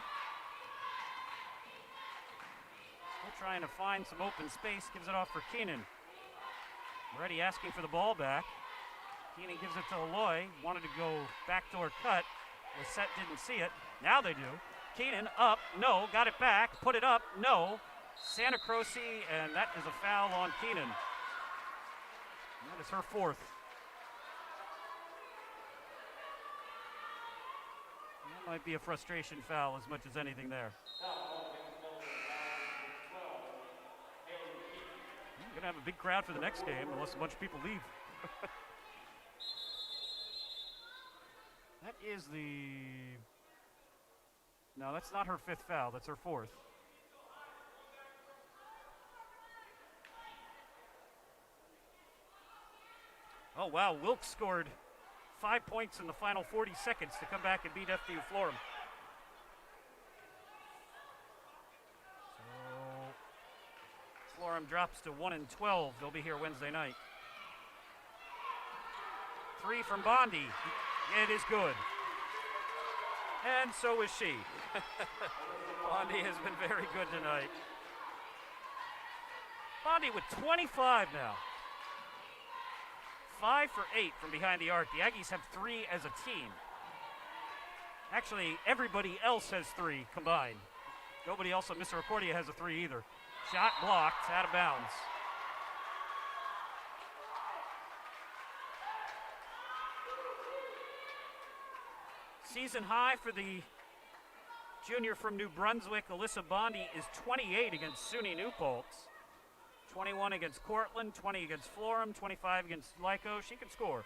[SPEAKER 2] Still trying to find some open space, gives it off for Keenan. Moretti asking for the ball back. Keenan gives it to Aloy, wanted to go backdoor cut. Lisette didn't see it, now they do. Keenan up, no, got it back, put it up, no. Santa Croce, and that is a foul on Keenan. That is her 4th. That might be a frustration foul as much as anything there. We're going to have a big crowd for the next game unless a bunch of people leave. That is the... No, that's not her 5th foul. That's her 4th. Oh, wow. Wilkes scored 5 points in the final 40 seconds to come back and beat FDU Florham. So Florham drops to 1-12. They'll be here Wednesday night. 3 from Bondi. It is good. And so is she. Bondi has been very good tonight. Bondi with 25 now. 5 for 8 from behind the arc. The Aggies have 3 as a team. Actually, everybody else has 3 combined. Nobody else on Misericordia has a 3 either. Shot blocked, out of bounds. Season high for the junior from New Brunswick, Alyssa Bondi, is 28 against SUNY New Paltz. 21 against Cortland, 20 against Florham, 25 against Lyco. She can score.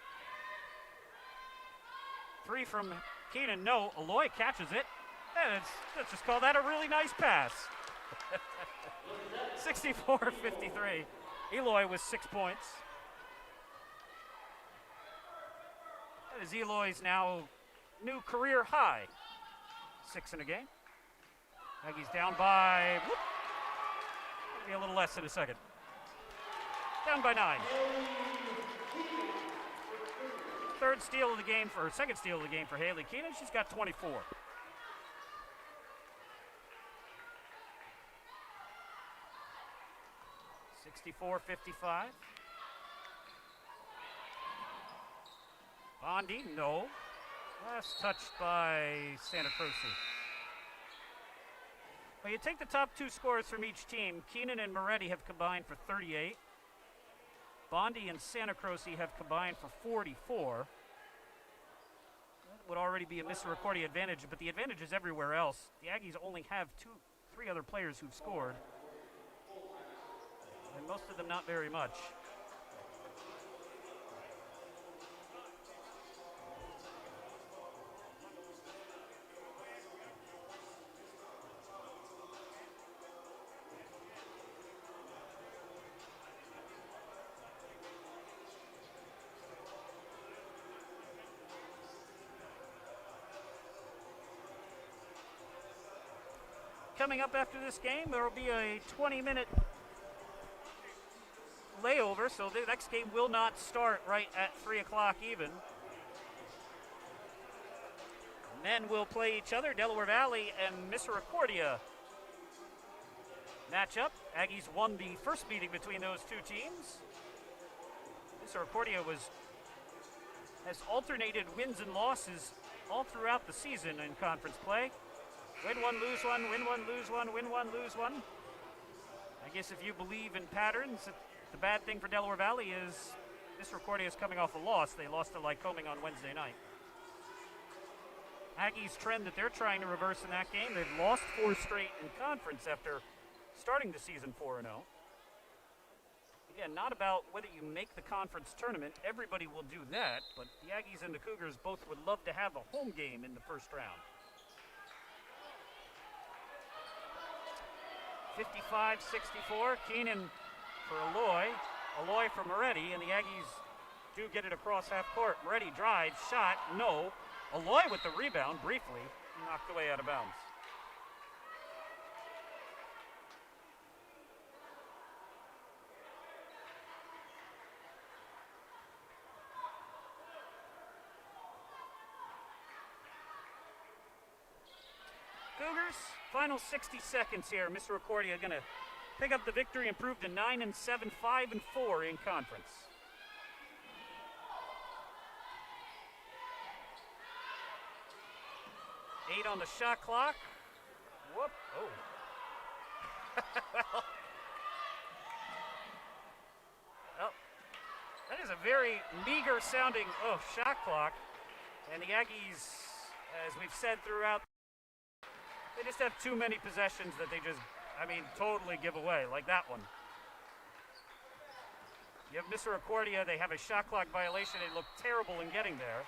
[SPEAKER 2] 3 from Keenan. No, Aloy catches it. And let's just call that a really nice pass. 64-53. Eloy with 6 points. That is Eloy's now new career high. 6 in a game. Aggies down by, maybe a little less in a second. Down by 9. Second steal of the game for Haley Keenan. She's got 24. $64-55. Bondi, no. Last touched by Santa Cruz. Well, you take the top 2 scores from each team. Keenan and Moretti have combined for 38. Bondi and Santa Croce have combined for 44. That would already be a Misericordia advantage, but the advantage is everywhere else. The Aggies only have 3 other players who've scored, and most of them not very much. Coming up after this game, there will be a 20-minute layover, so the next game will not start right at 3 o'clock even. Men will play each other, Delaware Valley and Misericordia match up. Aggies won the first meeting between those 2 teams. Misericordia has alternated wins and losses all throughout the season in conference play. Win one, lose one, win one, lose one, win one, lose one. I guess if you believe in patterns, the bad thing for Delaware Valley is Misericordia is coming off a loss. They lost to Lycoming on Wednesday night. Aggies' trend that they're trying to reverse in that game, they've lost 4 straight in conference after starting the season 4-0. Again, not about whether you make the conference tournament. Everybody will do that, but the Aggies and the Cougars both would love to have a home game in the first round. 55-64, Keenan for Aloy, Aloy for Moretti, and the Aggies do get it across half court. Moretti drives, shot, no. Aloy with the rebound, briefly, knocked away out of bounds. Cougars, final 60 seconds here. Misericordia going to pick up the victory, improve to 9-7, 5-4 in conference. Eight on the shot clock. Whoop! Oh. Well, that is a very meager sounding shot clock, and the Aggies, as we've said throughout, they just have too many possessions that they just, totally give away, like that one. You have Misericordia, they have a shot clock violation. They look terrible in getting there.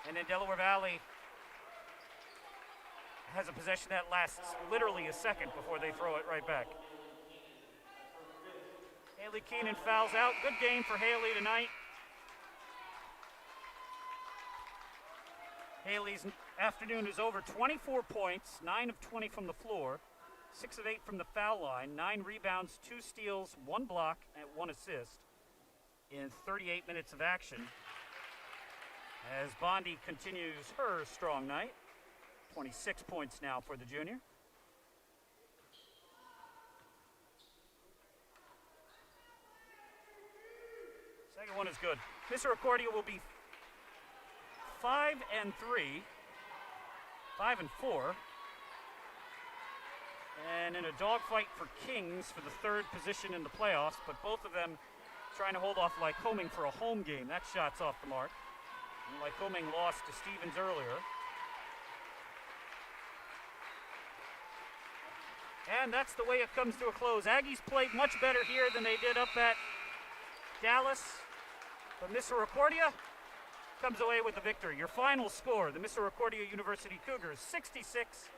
[SPEAKER 2] And then Delaware Valley has a possession that lasts literally a second before they throw it right back. Haley Keenan fouls out. Good game for Haley tonight. Haley's afternoon is over. 24 points, 9 of 20 from the floor, 6 of 8 from the foul line, 9 rebounds, 2 steals, 1 block, and 1 assist in 38 minutes of action. As Bondi continues her strong night, 26 points now for the junior. Second one is good. Misericordia will be 5-3, 5-4, and in a dogfight for Kings for the 3rd position in the playoffs, but both of them trying to hold off Lycoming for a home game. That shot's off the mark. And Lycoming lost to Stevens earlier.
[SPEAKER 1] And that's the way it comes to a close. Aggies played much better here than they did up at Dallas. But Misericordia comes away with the victory. Your final score, the Misericordia University Cougars 66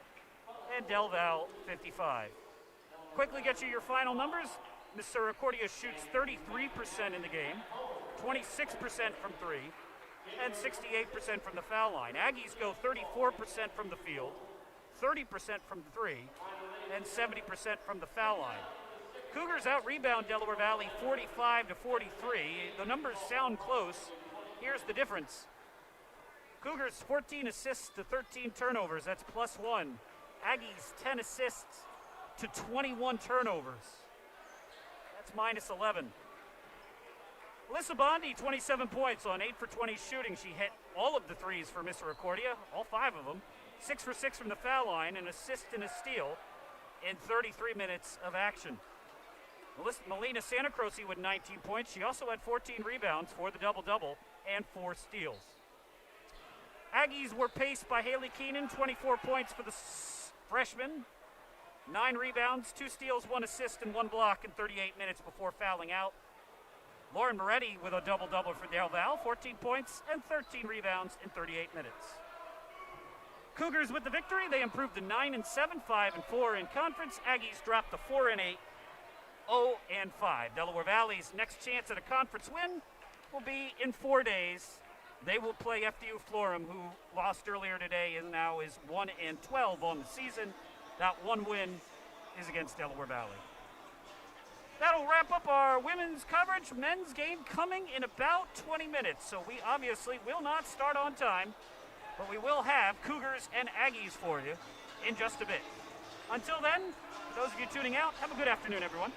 [SPEAKER 1] and Del Val 55. Quickly get you your final numbers. Misericordia shoots 33% in the game, 26% from three, and 68% from the foul line. Aggies go 34% from the field, 30% from three, and 70% from the foul line. Cougars out-rebound Delaware Valley 45 to 43. The numbers sound close. Here's the difference. Cougars 14 assists to 13 turnovers. That's +1. Aggies 10 assists to 21 turnovers. That's -11. Alyssa Bondi, 27 points on 8 for 20 shooting. She hit all of the threes for Misericordia, all 5 of them. 6 for 6 from the foul line, an assist and a steal in 33 minutes of action. Melina Santacroce with 19 points. She also had 14 rebounds for the double-double and 4 steals. Aggies were paced by Haley Keenan, 24 points for the freshman, 9 rebounds, 2 steals, 1 assist, and 1 block in 38 minutes before fouling out. Lauren Moretti with a double-double for Del Val, 14 points and 13 rebounds in 38 minutes. Cougars with the victory. They improved to 9-7, 5-4 in conference. Aggies dropped to 4-8, 0-5. Delaware Valley's next chance at a conference win will be in 4 days. They will play FDU Florham, who lost earlier today and now is 1-12 on the season. That one win is against Delaware Valley. That'll wrap up our women's coverage. Men's game coming in about 20 minutes, so we obviously will not start on time, but we will have Cougars and Aggies for you in just a bit. Until then, for those of you tuning out, have a good afternoon, everyone.